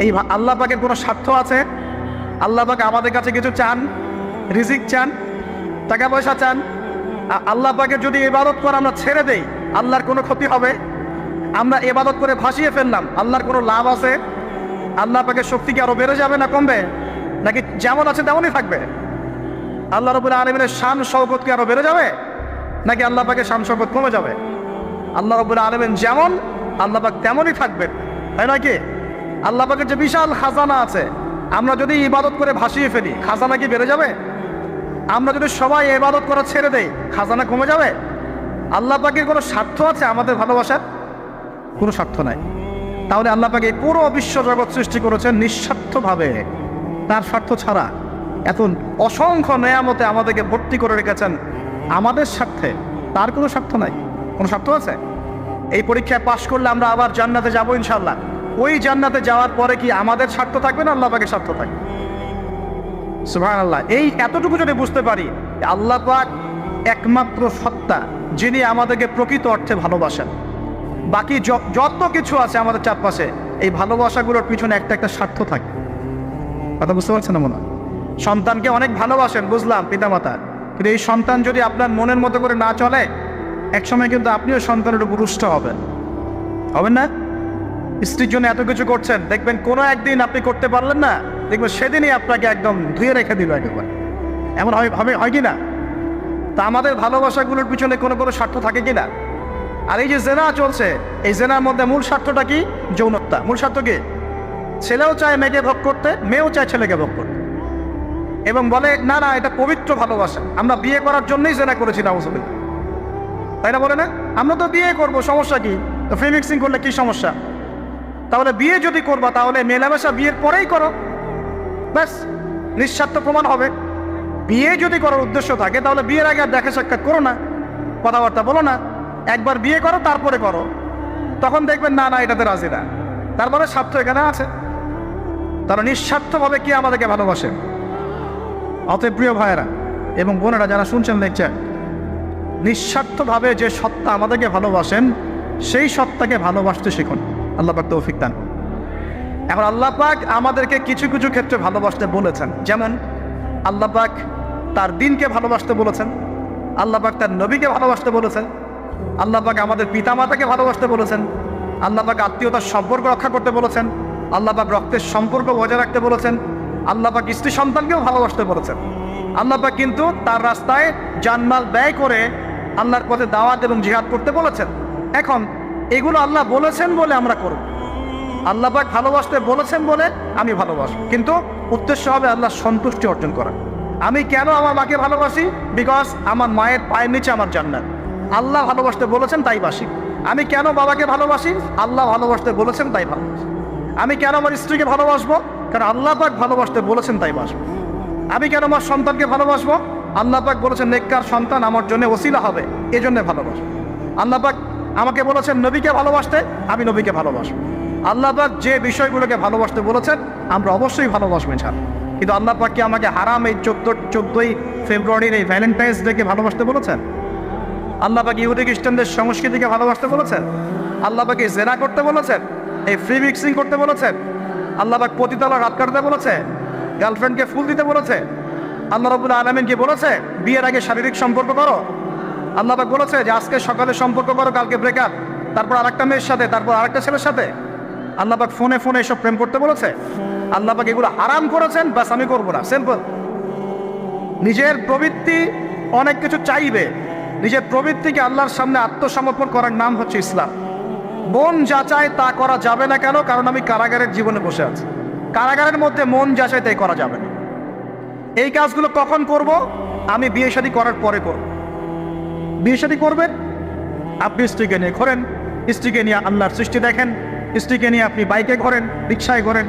এই আল্লাহ পাকের কোনো স্বার্থ আছে? আল্লাহ পাক আমাদের কাছে কিছু চান? রিজিক চান? টাকা পয়সা চান? আল্লাহ পাকের যদি ইবাদত করে আমরা ছেড়ে দেই, আল্লাহর কোনো ক্ষতি হবে? আমরা ইবাদত করে ভাসিয়ে ফেললাম, আল্লাহর কোনো লাভ আছে? আল্লাহ পাকের শক্তি কি আরো বেড়ে যাবে না কমবে? নাকি যেমন আছে তেমনই থাকবে? আল্লাহ রাব্বুল আলামিনের শান শওকত কি আরো বেড়ে যাবে, নাকি আল্লাহ পাকের শান শওকত কমে যাবে? আল্লাহ রাব্বুল আলামিন যেমন, আল্লাহ পাক তেমনই থাকবেন, তাই নয় কি? আল্লাহ পাকের যে বিশাল খাজানা আছে, আমরা যদি ইবাদত করে ভাসিয়ে ফেলি, খাজানা কি বেড়ে যাবে? আমরা যদি সবাই ইবাদত করা ছেড়ে দেই, খাজানা কমে যাবে? আল্লাহ পাকের কোনো স্বার্থ আছে আমাদের ভালোবাসার? কোনো স্বার্থ নাই। তাহলে আল্লাহ পাক এই পুরো বিশ্ব জগৎ সৃষ্টি করেছেন নিঃস্বার্থভাবে, তার স্বার্থ ছাড়া। এত অসংখ্য নেয়ামতে আমাদেরকে ভর্তি করে রেখেছেন আমাদের স্বার্থে, তার কোনো স্বার্থ নাই। কোনো স্বার্থ আছে? এই পরীক্ষায় পাশ করলে আমরা আবার জান্নাতে যাবো ইনশাআল্লাহ। ওই জান্নাতে যাওয়ার পরে কি আমাদের স্বার্থ থাকবে না আল্লাহ পাকের স্বার্থ থাকবে? সুবহানাল্লাহ। এই এতটুকু যদি বুঝতে পারি, আল্লাহ পাক একমাত্র সত্তা যিনি আমাদেরকে প্রকৃত অর্থে ভালোবাসেন। বাকি যত কিছু আছে আমাদের চারপাশে, এই ভালোবাসাগুলোর পিছনে একটা একটা স্বার্থ থাকে। কথা বুঝতে পারছেন না? মনে হয় সন্তানকে অনেক ভালোবাসেন, বুঝলাম, পিতামাতা, কিন্তু এই সন্তান যদি আপনার মনের মতো করে না চলে, একসময় কিন্তু আপনিও সন্তানের উপর রুষ্ট হবেন না? স্ত্রীর জন্য এত কিছু করছেন, দেখবেন কোনো একদিন আপনি করতে পারলেন না, দেখবেন সেদিনই আপনাকে একদম ধুয়ে রেখে দিল একেবারে। এমন হয় কি না? তা আমাদের ভালোবাসাগুলোর পিছনে কোনো স্বার্থ থাকে কি না? আর এই যে জেনা চলছে, এই জেনার মধ্যে মূল স্বার্থটা কি? যৌনতা। মূল স্বার্থ কি? ছেলেও চায় মেয়েকে ভোগ করতে, মেয়েও চায় ছেলেকে ভোগ করতে, এবং বলে না না এটা পবিত্র ভালোবাসা, আমরা বিয়ে করার জন্যই জেনা করেছি, নাউজুবিল্লাহ, তাই না? বলে না, আমরা তো বিয়ে করবো, সমস্যা কি? তো ফ্রি মিক্সিং করলে কি সমস্যা? তাহলে বিয়ে যদি করবা, তাহলে মেলামেশা বিয়ের পরেই করো, ব্যাস, নিঃস্বার্থ প্রমাণ হবে। বিয়ে যদি করার উদ্দেশ্য থাকে, তাহলে বিয়ের আগে আর দেখা সাক্ষাৎ করো না, কথাবার্তা বলো না, একবার বিয়ে করো তারপরে করো, তখন দেখবেন না না এটাতে রাজি না। তারপরে স্বার্থ এখানে আছে। তারা নিঃস্বার্থভাবে কি আমাদেরকে ভালোবাসে। অতএব প্রিয় ভাইয়েরা এবং বোনেরা যারা শুনছেন লেকচার, নিঃস্বার্থভাবে যে সত্তা আমাদেরকে ভালোবাসেন, সেই সত্তাকে ভালোবাসতে শিখুন। আল্লাহ পাক তৌফিক দান। এখন আল্লাহ পাক আমাদেরকে কিছু কিছু ক্ষেত্রে ভালোবাসতে বলেছেন, যেমন আল্লাহ পাক তার দ্বীনকে ভালোবাসতে বলেছেন, আল্লাহ পাক তার নবীকে ভালোবাসতে বলেছেন, আল্লাহ পাক আমাদের পিতামাতাকে ভালোবাসতে বলেছেন, আল্লাহ পাক আত্মীয়তার সম্পর্ক রক্ষা করতে বলেছেন, আল্লাহ পাক রক্তের সম্পর্ক বজায় রাখতে বলেছেন, আল্লাহ পাক স্ত্রী সন্তানকেও ভালোবাসতে বলেছেন। আল্লাহ পাক কিন্তু তার রাস্তায় জানমাল ব্যয় করে আল্লাহর পথে দাওয়াত এবং জিহাদ করতে বলেছেন। এখন এগুলো আল্লাহ বলেছেন বলে আমরা করব, আল্লাহ পাক ভালোবাসতে বলেছেন বলে আমি ভালোবাসবো, কিন্তু উদ্দেশ্য হবে আল্লাহর সন্তুষ্টি অর্জন করা। আমি কেন আমার মাকে ভালোবাসি? বিকজ আমার মায়ের পায়ের নিচে আমার জান্নাত, আল্লাহ ভালোবাসতে বলেছেন তাই বাসি। আমি কেন বাবাকে ভালোবাসি? আল্লাহ ভালোবাসতে বলেছেন তাই ভালোবাসি। আমি কেন আমার স্ত্রীকে ভালোবাসবো? কারণ আল্লাহ পাক ভালোবাসতে বলেছেন তাই বাসবো। আমি কেন আমার সন্তানকে ভালোবাসবো? আল্লাহ পাক বলেছেন নেককার সন্তান আমার জন্য ওসিলা হবে, এজন্য ভালোবাসবো। আল্লাহ পাক আমাকে বলেছেন নবীকে ভালোবাসতে, আমি নবীকে ভালোবাসবো। আল্লাহ পাক যে বিষয়গুলোকে ভালোবাসতে বলেছেন আমরা অবশ্যই ভালোবাসবো ইনশাআল্লাহ। কিন্তু আল্লাহ পাক কি আমাকে হারাম এই 14ই ফেব্রুয়ারির এই ভ্যালেন্টাইন্স ডেকে ভালোবাসতে বলেছেন? আল্লাহ পাক ইহুদি খ্রিস্টানদের সংস্কৃতিকে ভালোবাসতে বলেছেন? আল্লাহ পাক জেনা করতে বলেছেন? এই ফ্রি মিক্সিং করতে বলেছেন? আল্লাহ পাক পতিতালয় রাত কাটাতে বলেছে? গার্লফ্রেন্ডকে ফুল দিতে বলেছে? আল্লাহ রাব্বুল আলামিন কি বলেছে বিয়ের আগে শারীরিক সম্পর্ক করো? আল্লাহ পাক বলেছে যে আজকে সকালে সম্পর্ক করো, কালকে ব্রেকআপ, তারপর আরেকটা মেয়ের সাথে, তারপর আরেকটা ছেলের সাথে? আল্লাহ পাক ফোনে এসব প্রেম করতে বলেছে? আল্লাহ পাক এগুলো হারাম করেছেন, বাস আমি করবো না, সিম্পল। নিজের প্রবৃত্তি অনেক কিছু চাইবে, নিজের প্রবৃত্তিকে আল্লাহর সামনে আত্মসমর্পণ করার নাম হচ্ছে ইসলাম। মন যাচাই তা করা যাবে না। কেন? কারণ আমি কারাগারের জীবনে বসে আছি, কারাগারের মধ্যে মন যাচাই তাই করা যাবে না। এই কাজগুলো কখন করব? আমি বিয়ে শাদী করার পরে করব। বিয়ে শাদী করবেন, আপনি স্ত্রীকে নিয়ে ঘোরেন, স্ত্রীকে নিয়ে আল্লাহর সৃষ্টি দেখেন, স্ত্রীকে নিয়ে আপনি বাইকে ঘোরেন, রিক্সায় ঘোরেন,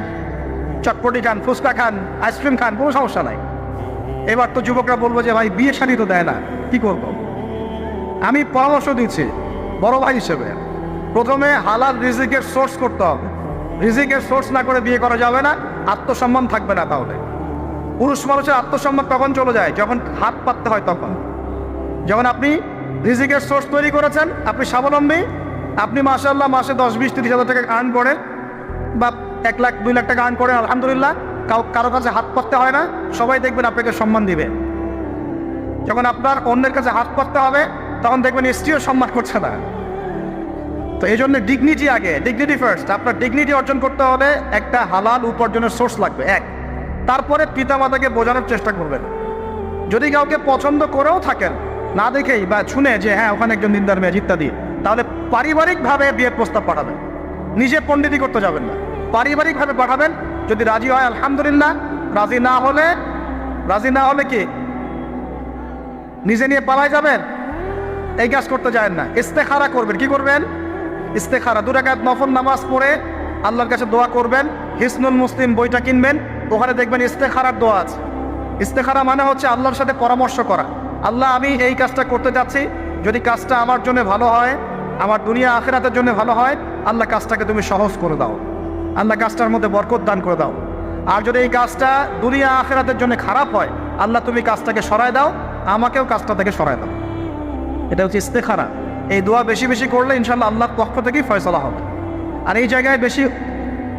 চটপটি খান, ফুচকা খান, আইসক্রিম খান, কোনো সমস্যা নাই। এবার তো যুবকরা বলবো যে ভাই বিয়ে শাদী তো দেয় না, কি করব? আমি পরামর্শ দিচ্ছি বড় ভাই হিসেবে, প্রথমে হালাল রিজিকের সোর্স করতে হবে। রিজিকের সোর্স না করে বিয়ে করা যাবে না, আত্মসম্মান থাকবে না। তাহলে পুরুষ মানুষের আত্মসম্মান তখন চলে যায় যখন হাত পাততে হয়, তখন যখন আপনি রিজিকের সোর্স তৈরি করেছেন, আপনি স্বাবলম্বী, আপনি মাশাআল্লাহ মাসে 10-20-30 হাজার টাকা আর্ন করেন বা 1 লাখ 2 লাখ টাকা আর্ন করেন, আলহামদুলিল্লাহ, কারো কাছে হাত পাততে হয় না, সবাই দেখবেন আপনাকে সম্মান দিবে। যখন আপনার অন্যের কাছে হাত পাততে হবে তখন দেখবেন স্ত্রীও সম্মান করছে না। তো এই জন্য ডিগনিটি আগে, ডিগনিটি ফার্স্ট। আপনার ডিগনিটি অর্জন করতে হলে একটা হালাল উপার্জনের সোর্স লাগবে, এক। তারপরে পিতামাতাকে বোঝানোর চেষ্টা করবেন। যদি কাউকে পছন্দ করেও থাকেন না দেখেই বা শুনে যে হ্যাঁ ওখানে একজন দিনদার মেয়ে ইত্যাদি, তাহলে পারিবারিকভাবে বিয়ের প্রস্তাব পাঠাবেন, নিজে পণ্ডিতি করতে যাবেন না, পারিবারিকভাবে পাঠাবেন। যদি রাজি হয় আলহামদুলিল্লাহ, রাজি না হলে কি নিজে নিয়ে পালাই যাবেন? এই কাজ করতে যাবেন না। ইস্তেখারা করবেন। কি করবেন? ইস্তেখারা। 2 রাকাত নফল নামাজ পড়ে আল্লাহর কাছে দোয়া করবেন। হিসনুল মুসলিম বইটা কিনবেন, ওখানে দেখবেন ইস্তেখারার দোয়া আছে। ইস্তেখারা মানে হচ্ছে আল্লাহর সাথে পরামর্শ করা। আল্লাহ, আমি এই কাজটা করতে যাচ্ছি, যদি কাজটা আমার জন্য ভালো হয়, আমার দুনিয়া আখিরাতের জন্য ভালো হয়, আল্লাহ কাজটাকে তুমি সহজ করে দাও, আল্লাহ কাজটার মধ্যে বরকত দান করে দাও। আর যদি এই কাজটা দুনিয়া আখিরাতের জন্য খারাপ হয়, আল্লাহ তুমি কাজটাকে সরায় দাও, আমাকেও কাজটা থেকে সরায় দাও। এটা হচ্ছে ইস্তেখারা। এই দোয়া বেশি বেশি করলে ইনশাআল্লাহ আল্লাহর পক্ষ থেকেই ফয়সালা হবে। আর এই জায়গায় বেশি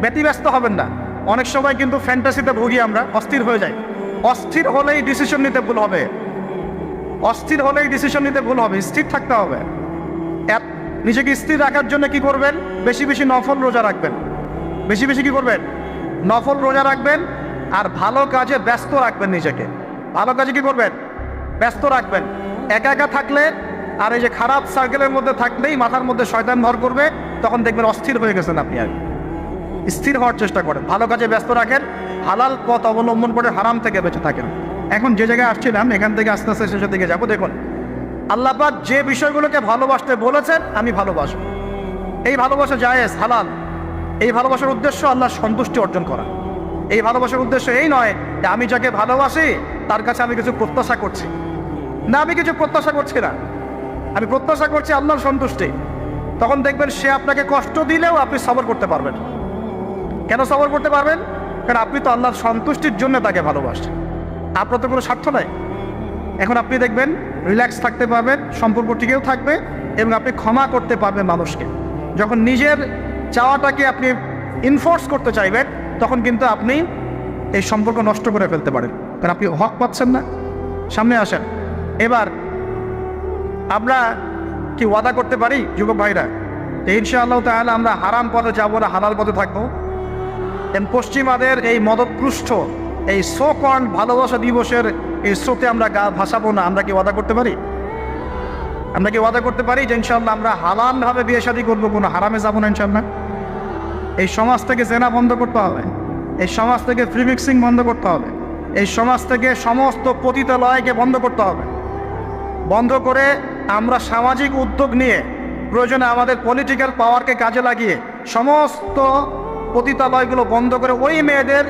ব্যতিব্যস্ত হবেন না। অনেক সময় কিন্তু ফ্যান্টাসিতে ভুগি আমরা, অস্থির হয়ে যাই। অস্থির হলেই ডিসিশন নিতে ভুল হবে, অস্থির হলেই ডিসিশন নিতে ভুল হবে। স্থির থাকতে হবে। নিজেকে স্থির রাখার জন্য কি করবেন? বেশি বেশি নফল রোজা রাখবেন। বেশি বেশি কি করবেন? নফল রোজা রাখবেন। আর ভালো কাজে ব্যস্ত রাখবেন নিজেকে। ভালো কাজে কি করবেন? ব্যস্ত রাখবেন। একা একা থাকলে আর এই যে খারাপ সার্কেলের মধ্যে থাকলেই মাথার মধ্যে শয়তান ভর করবে, তখন দেখবেন অস্থির হয়ে গেছেন আপনি। আর স্থির হওয়ার চেষ্টা করেন, ভালো কাজে ব্যস্ত রাখেন, হালাল পথ অবলম্বন করে হারাম থেকে বেঁচে থাকেন। এখন যে জায়গায় আসছিলাম, এখান থেকে আস্তে আস্তে শেষের দিকে যাবো। দেখুন, আল্লাহ পাক যে বিষয়গুলোকে ভালোবাসতে বলেছেন, আমি ভালোবাসব, এই ভালোবাসা জায়েজ, হালাল। এই ভালোবাসার উদ্দেশ্য আল্লাহর সন্তুষ্টি অর্জন করা। এই ভালোবাসার উদ্দেশ্য এই নয় যে আমি যাকে ভালোবাসি তার কাছে আমি কিছু প্রত্যাশা করছি। না, আমি কিছু প্রত্যাশা করছি না, আমি প্রত্যাশা করছি আল্লাহর সন্তুষ্টি। তখন দেখবেন সে আপনাকে কষ্ট দিলেও আপনি সবর করতে পারবেন। কেন সবর করতে পারবেন? কারণ আপনি তো আল্লাহর সন্তুষ্টির জন্য তাকে ভালোবাসেন, আপনার তো কোনো স্বার্থ নাই। এখন আপনি দেখবেন রিল্যাক্স থাকতে পারবেন, সম্পর্ক টিকেও থাকবে, এবং আপনি ক্ষমা করতে পারবেন মানুষকে। যখন নিজের চাওয়াটাকে আপনি ইনফোর্স করতে চাইবেন, তখন কিন্তু আপনি এই সম্পর্ক নষ্ট করে ফেলতে পারেন, কারণ আপনি হক পাচ্ছেন না। সামনে আসেন। এবার আমরা কি ওয়াদা করতে পারি যুবক ভাইরা, ইনশাআল্লাহ তাআলা আমরা হারাম পথে যাবো না, হালাল পথে থাকবো। পশ্চিমাদের এই মদতপুষ্ট এই সোকন ভালোবাসা দিবসের এই স্রোতে আমরা গা ভাসাবো না। আমরা কি ওয়াদা করতে পারি? আমরা কি ওয়াদা করতে পারি যে ইনশাআল্লাহ আমরা হালালভাবে বিয়ে শাদী করবো, কোনো হারামে যাবো না ইনশাআল্লাহ? এই সমাজ থেকে জেনা বন্ধ করতে হবে, এই সমাজ থেকে ফ্রি মিক্সিং বন্ধ করতে হবে, এই সমাজ থেকে সমস্ত পতিতালয়কে বন্ধ করতে হবে। বন্ধ করে আমরা সামাজিক উদ্যোগ নিয়ে, প্রয়োজনে আমাদের পলিটিক্যাল পাওয়ারকে কাজে লাগিয়ে সমস্ত পতিতালয়গুলো বন্ধ করে ওই মেয়েদের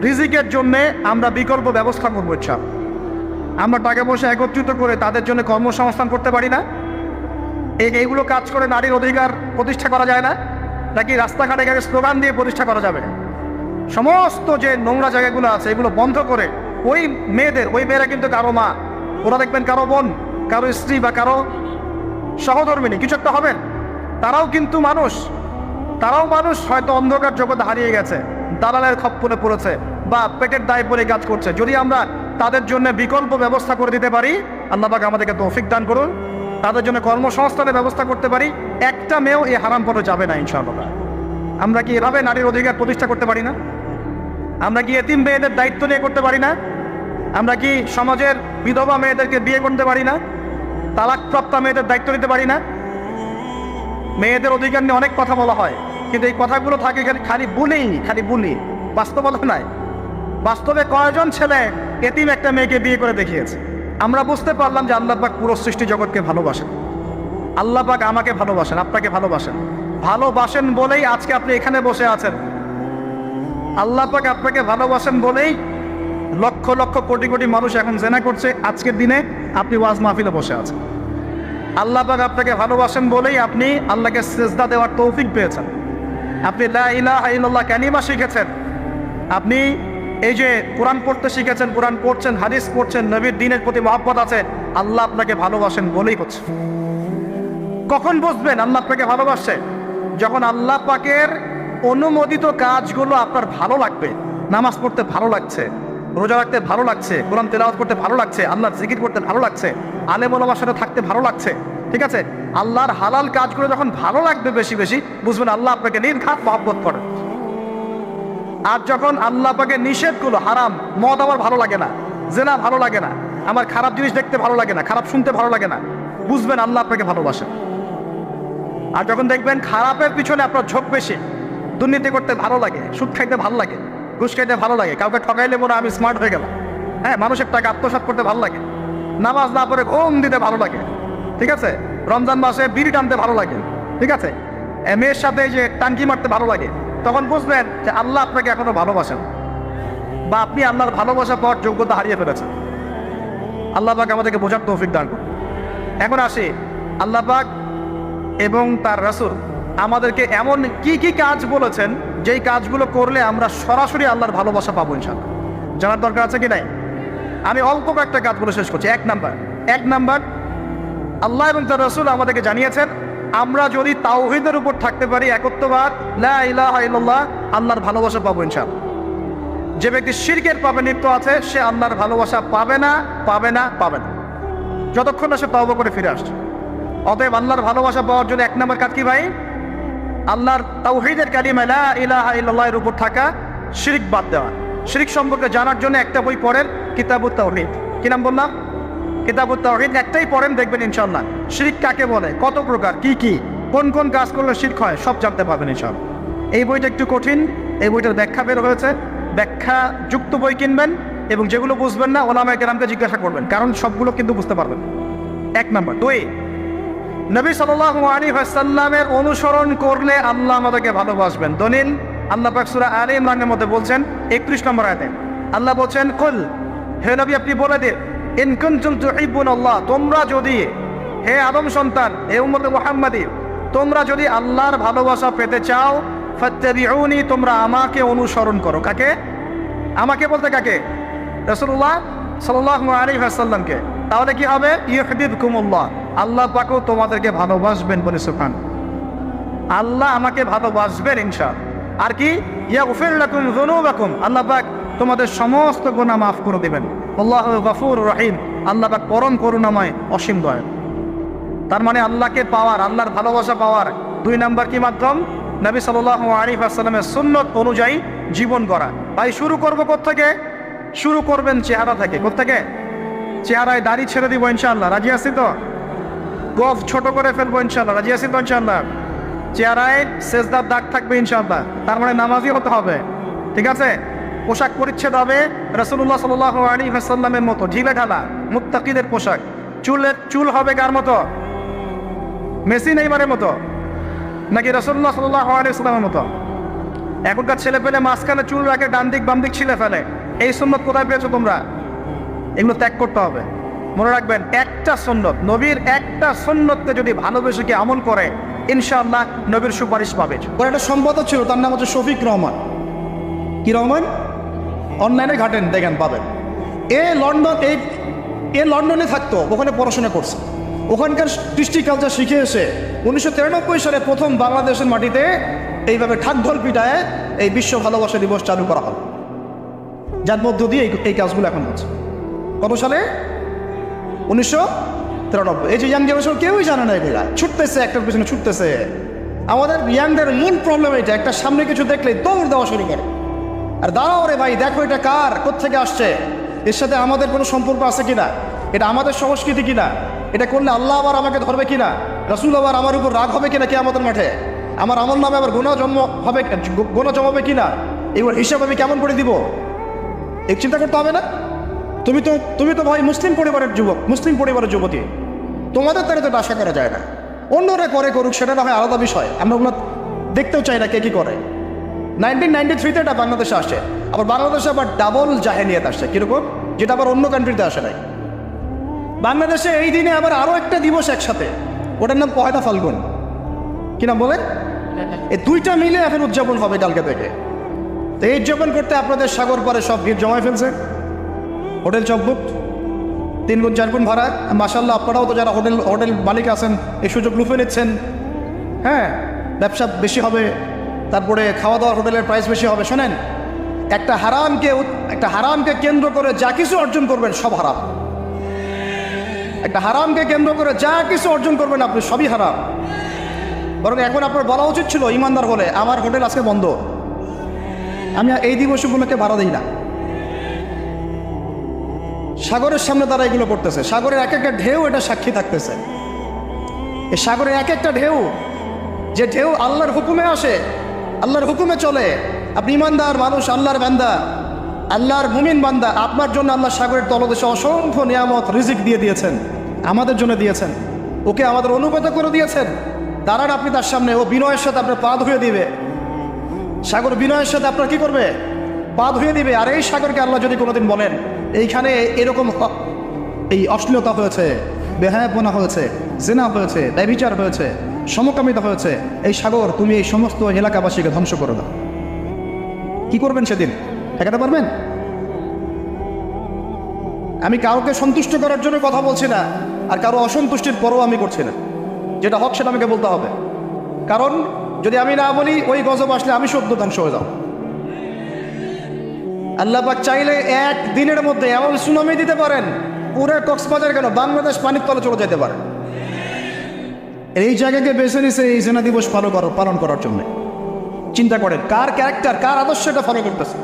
রিজিকের জন্যে আমরা বিকল্প ব্যবস্থা করবো। ইচ্ছা আমরা টাকা পয়সা একত্রিত করে তাদের জন্য কর্মসংস্থান করতে পারি না? এইগুলো কাজ করে নারীর অধিকার প্রতিষ্ঠা করা যায় না? নাকি রাস্তাঘাটে গেলে স্লোগান দিয়ে প্রতিষ্ঠা করা যাবে? সমস্ত যে নোংরা জায়গাগুলো আছে এগুলো বন্ধ করে ওই মেয়েরা কিন্তু কারো মা, ওরা দেখবেন কারো বোন, কারো স্ত্রী বা কারো সহধর্মিনী, কিছু একটা হবেন। তারাও কিন্তু মানুষ, হয়তো অন্ধকার জগতে হারিয়ে গেছে, দালালের খপ্পরে পড়েছে বা পেটের দায় পরে কাজ করছে। যদি আমরা তাদের জন্য বিকল্প ব্যবস্থা করে দিতে পারি, আল্লাহ পাক আমাদেরকে তৌফিক দান করুন, তাদের জন্য কর্মসংস্থানের ব্যবস্থা করতে পারি, একটা মেয়েও এই হারাম পথে যাবে না ইনশাআল্লাহ। আমরা কি এভাবে নারীর অধিকার প্রতিষ্ঠা করতে পারি না? আমরা কি এতিম মেয়েদের দায়িত্ব নিয়ে করতে পারি না? আমরা কি সমাজের বিধবা মেয়েদেরকে বিয়ে করতে পারি না? তালাকপ্রাপ্ত মেয়েদের দায়িত্ব নিতে পারি না? মেয়েদের অধিকার নিয়ে অনেক কথা বলা হয়, কিন্তু এই কথাগুলো থাকে খালি বুলি, বাস্তবতা নাই। বাস্তবে কয়জন ছেলে এতিম একটা মেয়েকে বিয়ে করে দেখিয়েছে? আমরা বুঝতে পারলাম যে আল্লাহ পাক পুরো সৃষ্টি জগৎকে ভালোবাসেন। আল্লাহ পাক আমাকে ভালোবাসেন, আপনাকে ভালোবাসেন বলেই আজকে আপনি এখানে বসে আছেন। আল্লাহ পাক আপনাকে ভালোবাসেন বলেই লক্ষ লক্ষ কোটি কোটি মানুষ এখন জেনা করছে, আজকের দিনে আপনি ওয়াজ মাহফিলে বসে আছেন। আল্লাহ পাক আপনাকে ভালোবাসেন বলেই আপনি আল্লাহকে সিজদা দেওয়ার তৌফিক পেয়েছেন। আপনি লা ইলাহা ইল্লাল্লাহ কালিমা শিখেছেন, আপনি এই যে কোরআন পড়তে শিখেছেন, কোরআন পড়ছেন, হাদিস পড়ছেন, নবীর দ্বীনের প্রতি মহব্বত আছে, আল্লাহ আপনাকে ভালোবাসেন বলেই হচ্ছে। কখন বুঝবেন আল্লাহ আপনাকে ভালোবাসে? যখন আল্লাহ পাকের অনুমোদিত কাজগুলো আপনার ভালো লাগবে। নামাজ পড়তে ভালো লাগছে, রোজা রাখতে ভালো লাগছে, কোরআন তেলাওয়াত করতে ভালো লাগছে, আল্লাহর জিকির করতে ভালো লাগছে, আলেম ওলামার সাথে থাকতে ভালো লাগছে, ঠিক আছে? আল্লাহর হালাল কাজগুলো যখন ভালো লাগবে বেশি বেশি, বুঝবেন আল্লাহ আপনাকে নির্ঘাত মহব্বত করে। আর যখন আল্লাহ পাকে নিষেধগুলো, হারাম, মদ আমার ভালো লাগে না, জেনা ভালো লাগে না, আমার খারাপ জিনিস দেখতে ভালো লাগে না, খারাপ শুনতে ভালো লাগে না, বুঝবেন আল্লাহ আপনাকে ভালোবাসেন। আর যখন দেখবেন খারাপের পিছনে আপনার ঝোঁক বেশি, দুর্নীতি করতে ভালো লাগে, সুদ খাইতে ভালো লাগে, ঘুষ খাইতে ভালো লাগে, কাউকে ঠকাইলে মনে আমি স্মার্ট হয়ে গেলাম, হ্যাঁ, মানুষের টাকা আত্মসাৎ করতে ভালো লাগে, নামাজ না পড়ে ঘুম দিতে ভালো লাগে, ঠিক আছে, রমজান মাসে বিড়ি টানতে ভালো লাগে, ঠিক আছে, মেয়ের সাথে যে টাঙ্কি মারতে ভালো লাগে, তখন বুঝবেন যে আল্লাহ আপনাকে এখনো ভালোবাসেন, বা আপনি আল্লাহর ভালোবাসা পাওয়ার যোগ্যতা হারিয়ে ফেলেছেন। আল্লাহ পাক আমাদেরকে বোঝার তৌফিক দান করুন। এখন আসি, আল্লাহ পাক এবং তার রাসূল আমাদেরকে এমন কি কি কাজ বলেছেন যেই কাজগুলো করলে আমরা সরাসরি আল্লাহর ভালোবাসা পাবো ইনশাআল্লাহ। জানার দরকার আছে কি নাই? আমি অল্প কয়েকটা কাজ বলে শেষ করছি। এক নাম্বার, আল্লাহ এবং তার রাসূল আমাদেরকে জানিয়েছেন আমরা যদি তাওহীদের উপর থাকতে পারি, একত্ববাদ, লা ইলাহা ইল্লাল্লাহ, আল্লাহর ভালোবাসা পাবো ইনশাআল্লাহ। যে ব্যক্তি শিরকের পাপে লিপ্ত আছে সে আল্লাহর ভালোবাসা পাবে না, যতক্ষণ না সে তওবা করে ফিরে আসছে। অতএব আল্লাহর ভালোবাসা পাওয়ার জন্য এক নম্বর কাজ কি ভাই? আল্লাহর তাওহীদের কালিমা লা ইলাহা ইল্লাল্লাহ এর উপর থাকা, শিরক বাদ দেওয়া। শিরক সম্পর্কে জানার জন্য একটা বই পড়েন, কিতাবুত তাওহীদ। কি নাম বললাম? কিতাবুত তাওহীদ। একটাই পড়েন, দেখবেন ইনশাআল্লাহ শিরক কাকে বলে, কত প্রকার, কি কোন কোন কাজ করলে শিরক হয় সব জানতে পারবেন ইনশাআল্লাহ। এই বইটা একটু কঠিন, এই বইটার ব্যাখ্যা বের হয়েছে, ব্যাখ্যা যুক্ত বই কিনবেন এবং যেগুলো বুঝবেন না ওলামায়ে কেরামকে জিজ্ঞাসা করবেন, কারণ সবগুলো কিন্তু বুঝতে পারবেন। এক নাম্বার। দুই, নবী সাল্লাল্লাহু আলাইহি ওয়াসাল্লামের অনুসরণ করলে আল্লাহ আমাদেরকে ভালোবাসবেন। দলিল, আল্লাহ পাক সূরা আলে ইমরানের মধ্যে বলছেন 31 নম্বর আয়াতে আল্লাহ বলছেন, কুল, হে নবী আপনি বলে দিন, ইন কুনতুম তুহিব্বুনাল্লাহ, তোমরা যদি, হে আদম সন্তান, হে উম্মতে মুহাম্মাদী, তোমরা যদি আল্লাহর ভালোবাসা পেতে চাও, ফাত্তাবিউনি, তোমরা আমাকে অনুসরণ করো। কাকে? আমাকে বলতে কাকে? রাসূলুল্লাহ সাল্লাল্লাহু আলাইহি ওয়াসাল্লামকে। তাহলে কি হবে? ইউহিব্বুকুমুল্লাহ, আল্লাহ পাকও তোমাদেরকে ভালোবাসবেন। বলে সুবহান, আল্লাহ আমাকে ভালোবাসবেন ইনশাআল্লাহ। আর কি? ইয়াগফির লাকুম যুনুবাকুম, আল্লাহ পাক তোমাদের সমস্ত গুনাহ মাফ করে দিবেন। আল্লাহু গফুরুর রহিম, আল্লাহ পাক পরম করুণাময়, অসীম দয়ালু। তার মানে আল্লাহকে পাওয়ার, আল্লাহর ভালোবাসা পাওয়ার দুই নাম্বার কি মাধ্যম? নবী সাল্লাল্লাহু আলাইহি ওয়াসাল্লামের সুন্নত অনুযায়ী জীবন গড়া। ভাই শুরু করবো কোত্থেকে? শুরু করবেন চেহারা থেকে। কোত্থেকে? চেহারায় দাড়ি ছেড়ে দিব ইনশাআল্লাহ, রাজি আছি তো? গফ ছোট করে ফেলবো ইনশাআল্লাহ, রাজি আছি তো ইনশাআল্লাহ? চেহারায় সেজদার দাগ থাকবে ইনশাআল্লাহ, তার মানে নামাজি হতে হবে, ঠিক আছে? পোশাক পরিচ্ছেদ হবে রাসূলুল্লাহ সাল্লাল্লাহু আলাইহি ওয়াসাল্লামের মতো, ঢিলে ঢালা মুত্তাকিদের পোশাক। চুল হবে কার মতো? মেসি নেইমারের মতো নাকি রাসূলুল্লাহ সাল্লাল্লাহু আলাইহি ওয়াসাল্লামের মতো? এখনকার ছেলে পেলে মাঝখানে চুল রাখে, ডান দিক বাম দিক ছিলে ফেলে। এই সুন্নত কোথায় পেয়েছো তোমরা? এগুলো ত্যাগ করতে হবে। মনে রাখবেন, একটা সুন্নত, নবীর একটা সুন্নতকে যদি ভালোবেসে কি আমল করে, ইনশাআল্লাহ নবীর সুপারিশ পাবে। ওর একটা সম্পাদক ছিল, তার নাম হচ্ছে শফিক রহমান। কি রহমান? অনলাইনে ঘাটেন, দেখেন পাবেন। লন্ডনে থাকতো, ওখানে পড়াশোনা করছে, ওখানকার কৃষ্টি কালচার শিখে এসে 1993 সালে প্রথম বাংলাদেশের মাটিতে এইভাবে ঢাকঢোল পিটায় এই বিশ্ব ভালোবাসা দিবস চালু করা হলো, যার মধ্য দিয়ে এই কাজগুলো এখন হচ্ছে। কত সালে? 1993। এই যে ইয়াং জেনারেশন কেউই জানে না, এগুলা ছুটতেছে, একটার পিছনে ছুটতেছে। আমাদের ইয়াংদের মূল প্রবলেম এটা, একটা সামনে কিছু দেখলে দৌড় দেওয়া শুরু করে। আর দাঁড়াও রে ভাই, দেখো এটা কার, কোত্থেকে আসছে, এর সাথে আমাদের কোনো সম্পর্ক আছে কিনা, এটা আমাদের সংস্কৃতি কিনা, এটা করলে আল্লাহ আবার আমাকে ধরবে কিনা, রাসূল আবার আমার উপর রাগ হবে কিনা কিয়ামতের মাঠে, আমার আমল নামে আবার গুনাহ জমাবে কিনা, এগুলোর হিসাব আমি কেমন করে দিব, এই চিন্তা করতে হবে না? তুমি তো ভাই মুসলিম পরিবারের যুবক, মুসলিম পরিবারের যুবতী, তোমাদের তারা তো আশা করা যায় না। অন্যরা করে করুক, সেটা না হয় আলাদা বিষয়, আমরা ওগুলো দেখতেও চাই না কে কি করে। 1993-তে এটা বাংলাদেশে আসে, আবার বাংলাদেশে আবার ডাবল জাহেলিয়াত আসছে। কিরকম? যেটা আবার অন্য কান্ট্রিতে আসে নাই। বাংলাদেশে এই দিনে আবার আরও একটা দিবস একসাথে, ওটার নাম পহেলা ফাল্গুন। কি নাম বলেন? এই দুইটা মিলে এখন উদযাপন হবে কালকে থেকে। তো এই উদযাপন করতে আপনাদের সাগর পারে সব ভিড় জমায় ফেলছে, হোটেল সব বুক, 3 গুণ 4 গুণ ভাড়া। মাশাল্লাহ, আপনারাও তো যারা হোটেল মালিক আছেন এই সুযোগ লুফে নিচ্ছেন। হ্যাঁ, ব্যবসা বেশি হবে, তারপরে খাওয়া দাওয়ার হোটেলের প্রাইস বেশি হবে। শোনেন, একটা হারামকে কেন্দ্র করে যা কিছু অর্জন করবেন সব হারাম। একটা হারামকে কেন্দ্র করে যা কিছু অর্জন করবেন আপনি সবই হারাম। বরং এখন আপনার বলা উচিত ছিল ইমানদার হলে, আমার হোটেল আজকে বন্ধ, আমি এই দিবসগুলোকে ভাড়া দিই না। সাগরের সামনে তারা এগুলো করতেছে, সাগরের এক একটা ঢেউ এটা সাক্ষী থাকতেছে। এই সাগরের এক একটা ঢেউ, যে ঢেউ আল্লাহর হুকুমে আসে, আল্লাহর হুকুমে চলে। আপনি ইমানদার মানুষ, আল্লাহর বান্দা, আল্লাহর মুমিন বান্দা, আপনার জন্য আল্লাহ সাগরের তলদেশে অসংখ্য নিয়ামত রিজিক দিয়ে দিয়েছেন, আমাদের জন্য দিয়েছেন, ওকে আমাদের অনুগত করে দিয়েছেন। দাঁড়ান আপনি তার সামনে, ও বিনয়ের সাথে আপনার পা ধুয়ে দিবে। সাগর বিনয়ের সাথে আপনার কি করবে? পা ধুয়ে দিবে। আর এই সাগরকে আল্লাহ যদি কোনোদিন বলেন এইখানে এরকম এই অশ্লীলতা হয়েছে, বেহায়াপনা হয়েছে, জেনা হয়েছে, ব্যভিচার হয়েছে, সমকামিতা হয়েছে, এই সাগর তুমি এই সমস্ত এলাকাবাসীকে ধ্বংস করে দাও, কি করবেন সেদিন? ঠেকাতে পারবেন? আমি কাউকে সন্তুষ্ট করার জন্য কথা বলছি না, আর কারো অসন্তুষ্টির পরও আমি করছি না। যেটা হক সেটা আমাকে বলতে হবে, কারণ যদি আমি না বলি ওই গজব আসলে আমি সদ্য ধ্বংস হয়ে যাও। আল্লাহ পাক চাইলে এক দিনের মধ্যে এমন সুনামি দিতে পারেন, পুরো কক্সবাজার কেন বাংলাদেশ পানির তলে চলে যেতে পারে। এই জায়গাকে বেছে নিছে এই জেনা দিবস পালন করার জন্য। চিন্তা করেন কার ক্যারেক্টার, কার আদর্শ এটা ফলো করতেছে।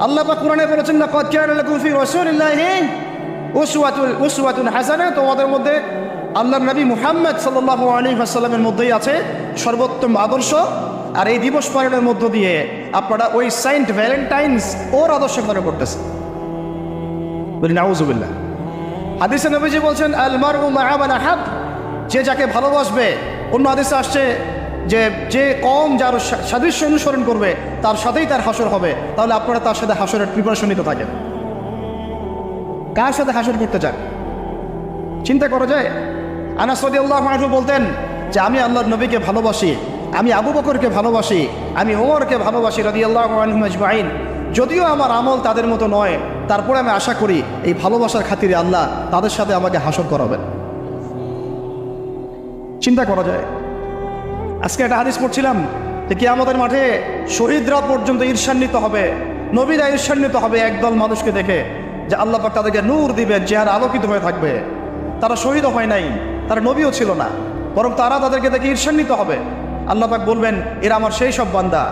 আল্লাহ পাক কোরআনে বলেছেন, লাকাদ কানা লাকুম ফি রাসূলিল্লাহি উসওয়াতুন হাসানাহ, তোমাদের মধ্যে আল্লাহর নবী মুহাম্মদ সাল্লাল্লাহু আলাইহি ওয়াসাল্লামের মধ্যেই আছে সর্বোত্তম আদর্শ। আর এই দিবস পালনের মধ্য দিয়ে আপনারা ওই সেন্ট ভ্যালেন্টাইন্স ওর আদর্শ ফলো করতেছে। বলি নাউযুবিল্লাহ। হাদিসে নবীজি বলছেন, আল মারউ মা'a মান আহাব, যে যাকে ভালোবাসবে। অন্য হাদিসে আসছে যে কম যার সাদৃশ্য অনুসরণ করবে তার সাথেই তার হাসর হবে। তাহলে আপনারা তার সাথে হাসরের প্রিপারেশন নিতে থাকেন। কার সাথে হাসর করতে চান চিন্তা করা যায়। আনাস রাদিয়াল্লাহু আনহু বলতেন যে আমি আল্লাহর নবীকে ভালোবাসি, আমি আবু বকরকে ভালোবাসি, আমি ওমরকে ভালোবাসি রাদিয়াল্লাহু আনহুম আজমাইন। যদিও আমার আমল তাদের মতো নয়, তারপরে আমি আশা করি এই ভালোবাসার খাতিরে আল্লাহ তাদের সাথে আমাকে হাসর করাবেন। চিন্তা করা যায়। আজকে একটা হাদিস পড়ছিলাম যে কিয়ামতের মাঠে শহীদরা পর্যন্ত ঈর্ষান্বিত হবে, নবীরা ঈর্ষান্বিত হবে একদল মানুষকে দেখে, যে আল্লাহ পাক তাদেরকে নূর দিবেন, চেহারা আলোকিত হয়ে থাকবে। তারা শহীদও হয় নাই, তারা নবীও ছিল না, বরং তারা তাদেরকে দেখে ঈর্ষান্বিত হবে। আল্লাহ পাক বলবেন, এরা আমার সেই সব বান্দা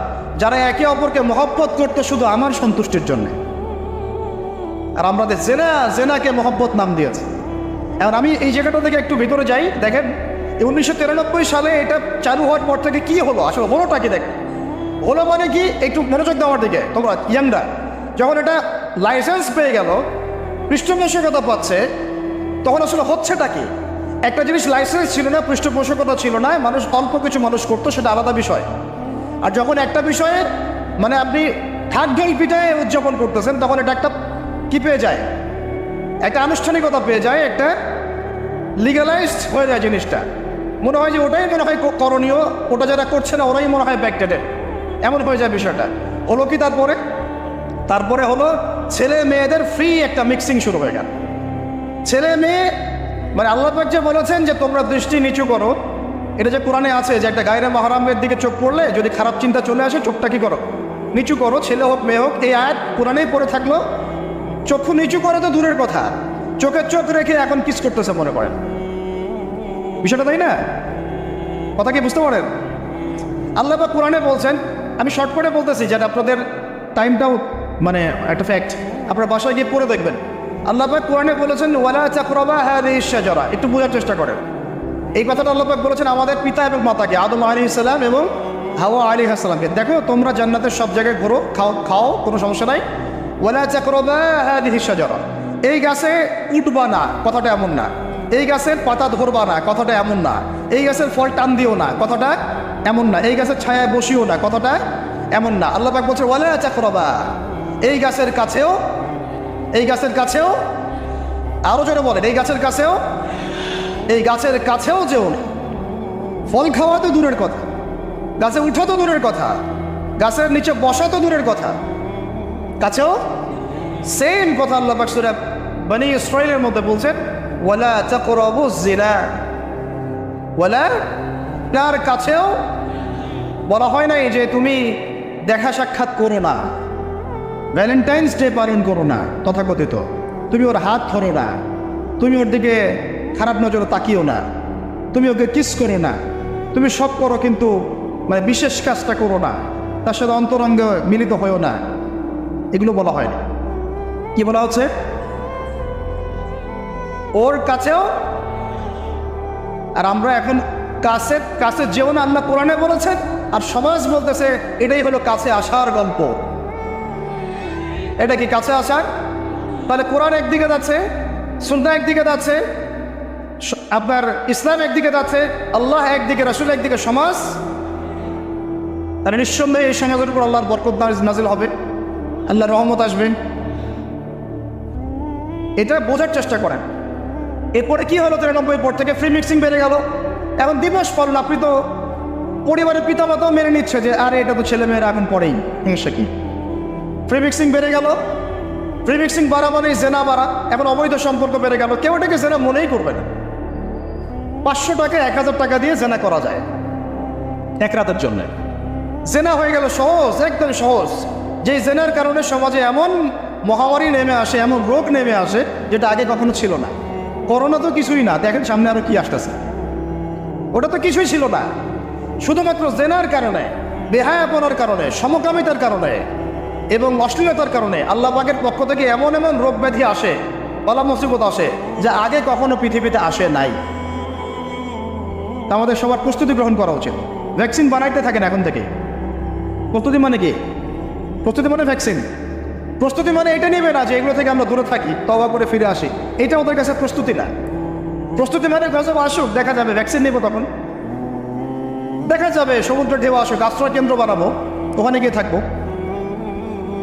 যারা একে অপরকে মহব্বত করতে শুধু আমার সন্তুষ্টির জন্য। আর আমাদের জেনাকে মহব্বত নাম দিয়েছে। এখন আমি এই জায়গাটা থেকে একটু ভিতরে যাই। দেখেন 1993 সালে এটা চালু হওয়ার পর থেকে কি হলো, আসলে হলোটা কি? দেখ হলো মানে কি, একটু মনোযোগ দেওয়ার দিকে তোমরা ইয়াংরা। যখন এটা লাইসেন্স পেয়ে গেল, পৃষ্ঠপোষকতা পাচ্ছে, তখন আসলে হচ্ছেটা কি? একটা জিনিস লাইসেন্স ছিল না, পৃষ্ঠপোষকতা ছিল না, মানুষ অল্প কিছু মানুষ করতো, সেটা আলাদা বিষয়। আর যখন একটা বিষয়ে মানে আপনি ঢাক ঢোল পিটায় উদযাপন করতেছেন, তখন এটা একটা কি পেয়ে যায়, একটা আনুষ্ঠানিকতা পেয়ে যায়, একটা লিগালাইজড হয়ে যায় জিনিসটা। মনে হয় যে ওটাই মনে হয় করণীয়, ওটা যারা করছে না ওরাই মনে হয় ব্যাকডেটেড, এমন হয়ে যায় বিষয়টা। হলো কি তারপরে হলো ছেলে মেয়েদের ফ্রি একটা মিক্সিং শুরু হয়ে গেল। ছেলে মেয়ে মানে আল্লাহ পাক যে বলেছেন যে তোমরা দৃষ্টি নিচু করো, এটা যে কোরআনে আছে যে একটা গায়রে মাহরামের দিকে চোখ পড়লে যদি খারাপ চিন্তা চলে আসে চোখটা কি করো, নিচু করো, ছেলে হোক মেয়ে হোক। এই আয়াত কোরআনেই পড়ে থাকলো। চক্ষু নিচু করে তো দূরের কথা, চোখের চোখ রেখে এখন কিস করতেছে মনে করেন, বিষয়টা তাই না? কথা কি বুঝতে পারেন? আল্লাহ পাক কোরআনে বলছেন, আমি শর্ট করে বলতেছি যেটা আপনাদের টাইমটাও মানে একটা ফ্যাক্ট, আপনারা বাসায় গিয়ে পড়ে দেখবেন। আল্লাহ পাক কোরআনে বলেছেন, ওয়ালা তাকরাবা হাযিহিশ শাজারা। একটু বোঝার চেষ্টা করেন এই কথাটা। আল্লাহ পাক বলেছেন আমাদের পিতা এবং মাতাকে, আদম আলাইহিস সালাম এবং হাওয়া আলাইহিস সালামকে, দেখো তোমরা জান্নাতের সব জায়গায় ঘোরো, খাও, কোনো সমস্যা নাই। ওয়ালা তাকরাবা হাযিহিশ শাজারা, এই গাছে উঠবা না, কথাটা এমন না। এই গাছের পাতা ধরবা না, কথাটা এমন না। এই গাছের ফল টান দিও না, কথাটা এমন না। এই গাছের ছায়ায় বসিও না, কথাটা এমন না। আল্লাহ পাক বলছে ওয়ালা তাকরাবা, এই গাছের কাছেও আরো জোরে বলেন, এই গাছের কাছেও যেও না। ফল খাওয়া তো দূরের কথা, গাছে উঠা তো দূরের কথা, গাছের নিচে বসা তো দূরের কথা, কাছেও সেম কথা আল্লাহ পাক সূরা বনী ইসরাঈলের মধ্যে বলছেন, ওয়ালা তাকরাবুজ জিনা, ওয়ালা, তার কাছেও বলা হয় নাই যে তুমি দেখা সাক্ষাৎ করো না, ভ্যালেন্টাইন্স ডে পালন করো না, তথাকথিত তুমি ওর হাত ধরো না, তুমি ওর দিকে খারাপ নজরে তাকিও না, তুমি ওকে কিস করো না, তুমি সব করো কিন্তু মানে বিশেষ কাজটা করো না, তার সাথে অন্তরঙ্গে মিলিত হয়েও না, এগুলো বলা হয় না। কি বলা হচ্ছে? ওর কাছেও। আর আমরা এখন কাছে কাছে যেও না আল্লাহ কোরআনে বলেছেন, আর সমাজ বলতেছে এটাই হলো কাছে আসার গল্প। এটা কি কাছে আসার? তাহলে কোরআন একদিকে যাচ্ছে, সুন্নাহ একদিকে যাচ্ছে, আপনার ইসলাম একদিকে যাচ্ছে, আল্লাহ একদিকে, রাসূল একদিকে, সমাজ। তাহলে নিঃসন্দেহে এই সমাজের উপর আল্লাহর বরকত নাজিল হবে, আল্লাহর রহমত আসবে। এটা বোঝার চেষ্টা করেন। এরপরে কি হলো? 93 পর থেকে ফ্রি মিক্সিং বেড়ে গেল। এখন দিবস পালন, আপনি তো পরিবারের পিতামাতাও মেনে নিচ্ছে যে আরে এটা তো ছেলেমেয়েরা এখন পড়েই, হিংসা কি। ফ্রি মিক্সিং বেড়ে গেল, ফ্রি মিক্সিং বাড়া মানেই জেনা বাড়া, এখন অবৈধ সম্পর্ক বেড়ে গেল। কেউ এটাকে জেনা মনেই করবে না। 500 টাকা 1000 টাকা দিয়ে জেনা করা যায় এক রাতের জন্য। জেনা হয়ে গেল সহজ, একদম সহজ। যেই জেনার কারণে সমাজে এমন মহামারী নেমে আসে, এমন রোগ নেমে আসে যেটা আগে কখনো ছিল না। করোনা তো কিছুই না, দেখেন সামনে আরো কি আসতেছে। ওটা তো কিছুই ছিল না, শুধুমাত্র জেনার কারণে, বেহায়াপনার কারণে, সমকামিতার কারণে এবং অশ্লীলতার কারণে আল্লাহ পাকের পক্ষ থেকে এমন এমন রোগ ব্যাধি আসে, বালা মুসিবত আসে, যা আগে কখনো পৃথিবীতে আসে নাই। আমাদের সবার প্রস্তুতি গ্রহণ করা উচিত। ভ্যাকসিন বানাইতে থাকেন এখন থেকে। প্রস্তুতি মানে কি? প্রস্তুতি মানে ভ্যাকসিন। প্রস্তুতি মানে এটা নেবে না যে এগুলো থেকে আমরা দূরে থাকি, তওবা করে ফিরে আসি, এটা ওদের কাছে প্রস্তুতি না। প্রস্তুতি মানে গজব আসুক, দেখা যাবে, ভ্যাকসিন নেব তখন দেখা যাবে, সমুদ্র ঢেউ আসুক, আশ্রয় কেন্দ্র বানাবো, ওখানে গিয়ে থাকবো,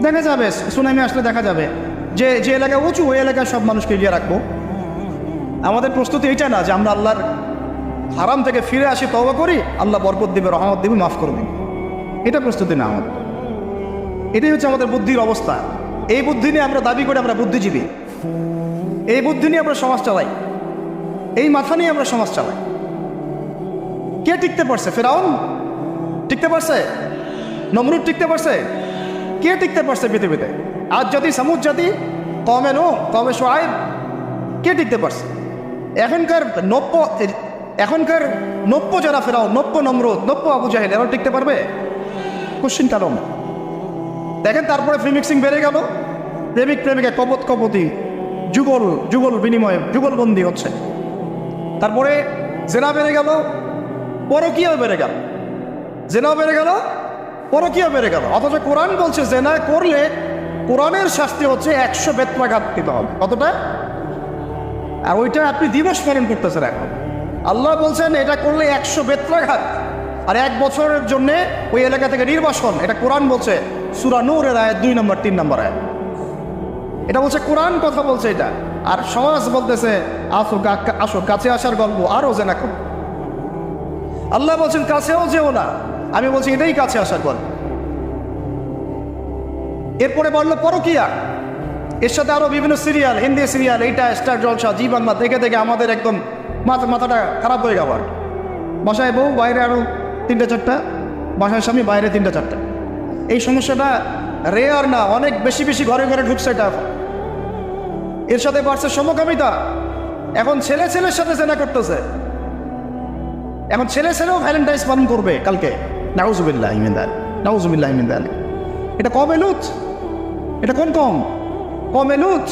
দেখা যাবে। সুনামি আসলে দেখা যাবে যে যে এলাকা উঁচু, ওই এলাকায় সব মানুষকে গিয়ে রাখবো। আমাদের প্রস্তুতি এটা না যে আমরা আল্লাহর হারাম থেকে ফিরে আসি, তওবা করি, আল্লাহ বরকত দিবে, রহমত দিবে, মাফ করবে। এটা প্রস্তুতি না আমাদের। এটাই হচ্ছে আমাদের বুদ্ধির অবস্থা। এই বুদ্ধি নিয়ে আমরা দাবি করি আমরা বুদ্ধিজীবী, এই বুদ্ধি নিয়ে আমরা সমাজ চালাই, এই মাথা নিয়ে আমরা সমাজ চালাই। কে টিকতে পারছে? ফেরাউন টিকতে পারছে? নমরুদ টিকতে পারছে? কে টিকতে পারছে পৃথিবীতে? আজ জাতি, সামুদ জাতি, কমে নো, কমে সোয়াইব, কে টিকতে পারছে? এখনকার নব্য যারা ফেরাউন, নব্য নমরুদ, নব্য আবু জাহেল, এরা টিকতে পারবে? কোশ্চিন কারণ দেখেন। তারপরে ফ্রি মিক্সিং বেড়ে গেল, প্রেমিক প্রেমিকা কপত কপতি, যুগল বিনিময়ে যুগলবন্দি হচ্ছে। তারপরে জেনা বেড়ে গেল, পরকীয়াও বেড়ে গেল। জেনাও বেড়ে গেল, পরকীয়াও বেড়ে গেল। অথচ কোরআন বলছে জেনা করলে কোরআনের শাস্তি হচ্ছে 100 বেত্রাঘাত দিতে হবে। কতটা? আর ওইটা আপনি দিবস পালন করতেছেন এখন। আল্লাহ বলছেন এটা করলে 100 বেত্রাঘাত, আর 1 বছরের জন্য ওই এলাকা থেকে নির্বাসন। এটা কোরআন বলছে, সূরা নূরের আয়াত 2 নম্বর 3 নম্বর আয়াত। এটা বলছে কোরআন, কথা বলছে এটা। আর সমাজ বলতেছে আসো কাছে আসার গল্প, আরো জেনা করো। আল্লাহ বলছেন কাছেও যেও না, আমি বলছি এটাই কাছে আসার গল্প। এরপরে বললো পরকীয়া, এর সাথে আরো বিভিন্ন সিরিয়াল, হিন্দি সিরিয়াল, এইটা স্টার জলসা, জি বাংলা দেখে দেখে আমাদের একদম মাথাটা খারাপ হয়ে গেল। বাসায় বউ, বাইরে আরো 3-4টা, বাসায় স্বামী, বাইরে 3-4টা। এই সমস্যাটা রেয়ার না, অনেক বেশি বেশি ঘরে ঘরে ঢুকছে এটা। এর সাথে বাড়ছে সমকামিতা। এখন ছেলে ছেলের সাথে জেনা করতেছে, এখন ছেলে ছেলেও ভ্যালেন্টাইন্স পালন করবে কালকে। নাউজুবিল্লাহ মিন যালিক, নাউজুবিল্লাহ মিন যালিক। এটা কমে লুত, এটা কোন কম? কমে লুত।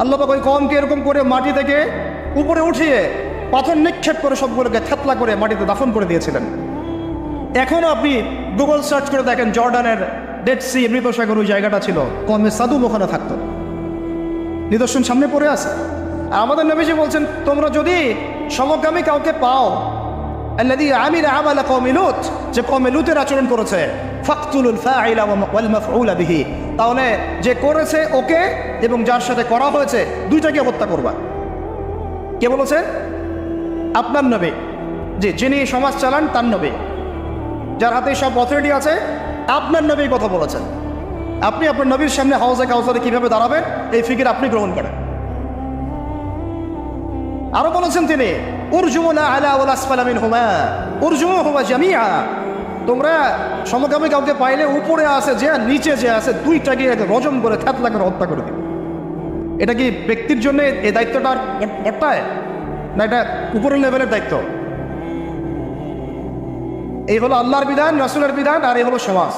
আল্লাহ পাক ওই কমকে এরকম করে মাটি থেকে উপরে উঠিয়ে পাথর নিক্ষেপ করে সবগুলোকে থেতলা করে মাটিতে দাফন করে দিয়েছিলেন। এখনও আপনি গুগল সার্চ করে দেখেন, জর্ডানের ডেড সি, মৃত সাগর, ওই জায়গাটা ছিল, কমে সাদুম ওখানে থাকতো। নিদর্শন সামনে পড়ে আছে। আর আমাদের নবীজি বলছেন তোমরা যদি সমকামী কাউকে পাও, আল্লাযী আমিলা আমালা কওমি লূত, যে কওমে লূতের আচরণ করেছে, ফাকতুলুল ফাইলা ওয়াল মাফউলা বিহি, তাহলে যে করেছে ওকে এবং যার সাথে করা হয়েছে দুইটাকে হত্যা করবা। কে বলেছে? আপনার নবী, যে যিনি সমাজ চালান তার নবী, যার হাতে সব অথরিটি আছে, আপনার নবী কথা বলেছেন। আপনি আপনার নবীর সামনে হাউজে কাউসারে কিভাবে দাঁড়াবেন এই ফিকির আপনি গ্রহণ করেন। আরো বলেছেন তিনি, উরজুমুনা আলা ওয়াল আসফালা মিনহুমা উরজুমুহুমা জামিআ, তোমরা সমকামী কাউকে পাইলে উপরে আছে যে নিচে যে আছে দুইটাকে রজম করে থ্যাতলা করে হত্যা করে দিবে। এটা কি ব্যক্তির জন্য এই দায়িত্বটা বর্তায় না এটা উপরের লেভেলের দায়িত্ব? এই হলো আল্লাহর বিধান, রাসূলের বিধান, আর এই হলো সমাজ,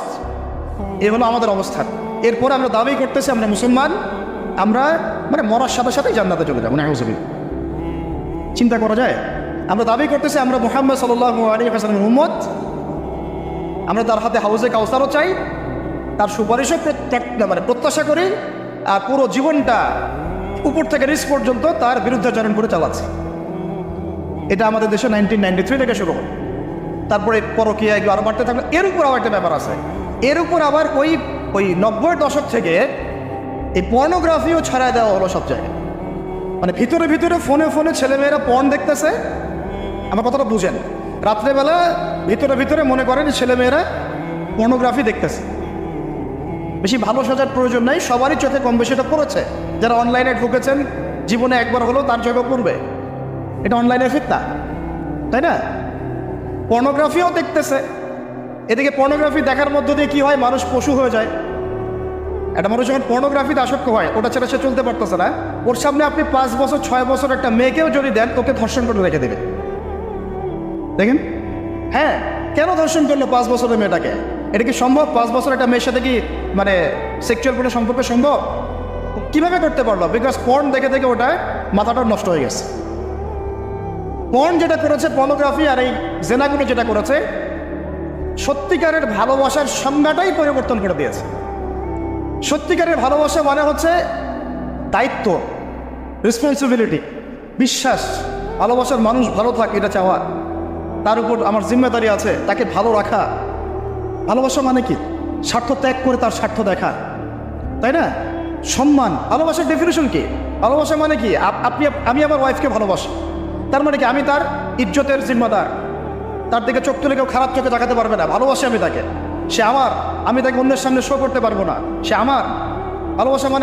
এই হলো আমাদের অবস্থান। এরপরে আমরা দাবি করতেছি আমরা মুসলমান, আমরা মানে মরার সাথে সাথেই জান্নাতে চলে যাবো। নাউযুবিল্লাহ, চিন্তা করা যায়? আমরা দাবি করতেছি আমরা মুহাম্মদ সাল্লাল্লাহু আলাইহি ওয়াসাল্লামের উম্মত, আমরা তার হাতে হাউজে কাউসারও চাই, তার সুপারিশও মানে প্রত্যাশা করি, আর পুরো জীবনটা উপর থেকে নিচ পর্যন্ত তার বিরুদ্ধাচরণ করে চালাচ্ছে। এটা আমাদের দেশে 1993 থেকে শুরু হয়। তারপরে পরকীয়া এগুলো আরও বাড়তে থাকলো। এর উপর আবার একটা ব্যাপার আছে, এর উপর আবার ওই 90-এর দশক থেকে এই পর্নোগ্রাফিও ছড়ায় দেওয়া হলো সব জায়গায়। মানে ভিতরে ভিতরে ফোনে ফোনে ছেলেমেয়েরা পর্ন দেখতেছে। আমার কথাটা বুঝেন, রাত্রেবেলা ভিতরে ভিতরে মনে করেন ছেলেমেয়েরা পর্নোগ্রাফি দেখতেছে। বেশি ভালো সাজার প্রয়োজন নেই, সবারই চোখে কম বেশি এটা পড়েছে। যারা অনলাইনে ঢুকেছেন জীবনে একবার হলো তার চোখে পড়বে, এটা অনলাইনের ফিতনা, তাই না? পর্নোগ্রাফিও দেখতেছে। এদিকে পর্নোগ্রাফি দেখার মধ্য দিয়ে কি হয়, মানুষ পশু হয়ে যায়। একটা মানুষ যখন পর্নোগ্রাফিতে আসক্ত হয়, ওটা ছেড়ে সে চলতে পারতেছে না। ওর সামনে আপনি 5 বছর 6 বছর একটা মেয়েকেও যদি দেন, তোকে ধর্ষণ করে রেখে দেবে। দেখেন, হ্যাঁ, কেন ধর্ষণ করলো 5 বছরের মেয়েটাকে? এটা কি সম্ভব? 5 বছর একটা মেয়ের সাথে কি মানে সেক্সুয়াল কোনো সম্পর্ক সম্ভব? কিভাবে করতে পারলো? বিকজ পর্ন দেখে দেখে ওটা মাথাটা নষ্ট হয়ে গেছে। পর্ন যেটা করেছে, পর্নোগ্রাফি আর এই জেনাগুলো যেটা করেছে, সত্যিকারের ভালোবাসার সংজ্ঞাটাই পরিবর্তন করে দিয়েছে। সত্যিকারের ভালোবাসা মানে হচ্ছে দায়িত্ব, রেসপন্সিবিলিটি, বিশ্বাস, ভালোবাসার মানুষ ভালো থাকে এটা চাওয়া, তার উপর আমার জিম্মেদারি আছে তাকে ভালো রাখা। ভালোবাসা মানে কি? স্বার্থ ত্যাগ করে তার স্বার্থ দেখা, তাই না? সম্মান, ভালোবাসার ডেফিনেশন কি? ভালোবাসা মানে কি? আমি আমার ওয়াইফকে ভালোবাসি, তার মানে কি আমি তার ইজ্জতের জিম্মাদার, তার দিকে চোখ তুলে কেউ খারাপ চোখে তাকাতে পারবে না। ভালোবাসি আমি তাকে, সে আমার, আমি তাকে অন্যের সামনে শো করতে পারবো না, সে আমার। ভালোবাসা মানে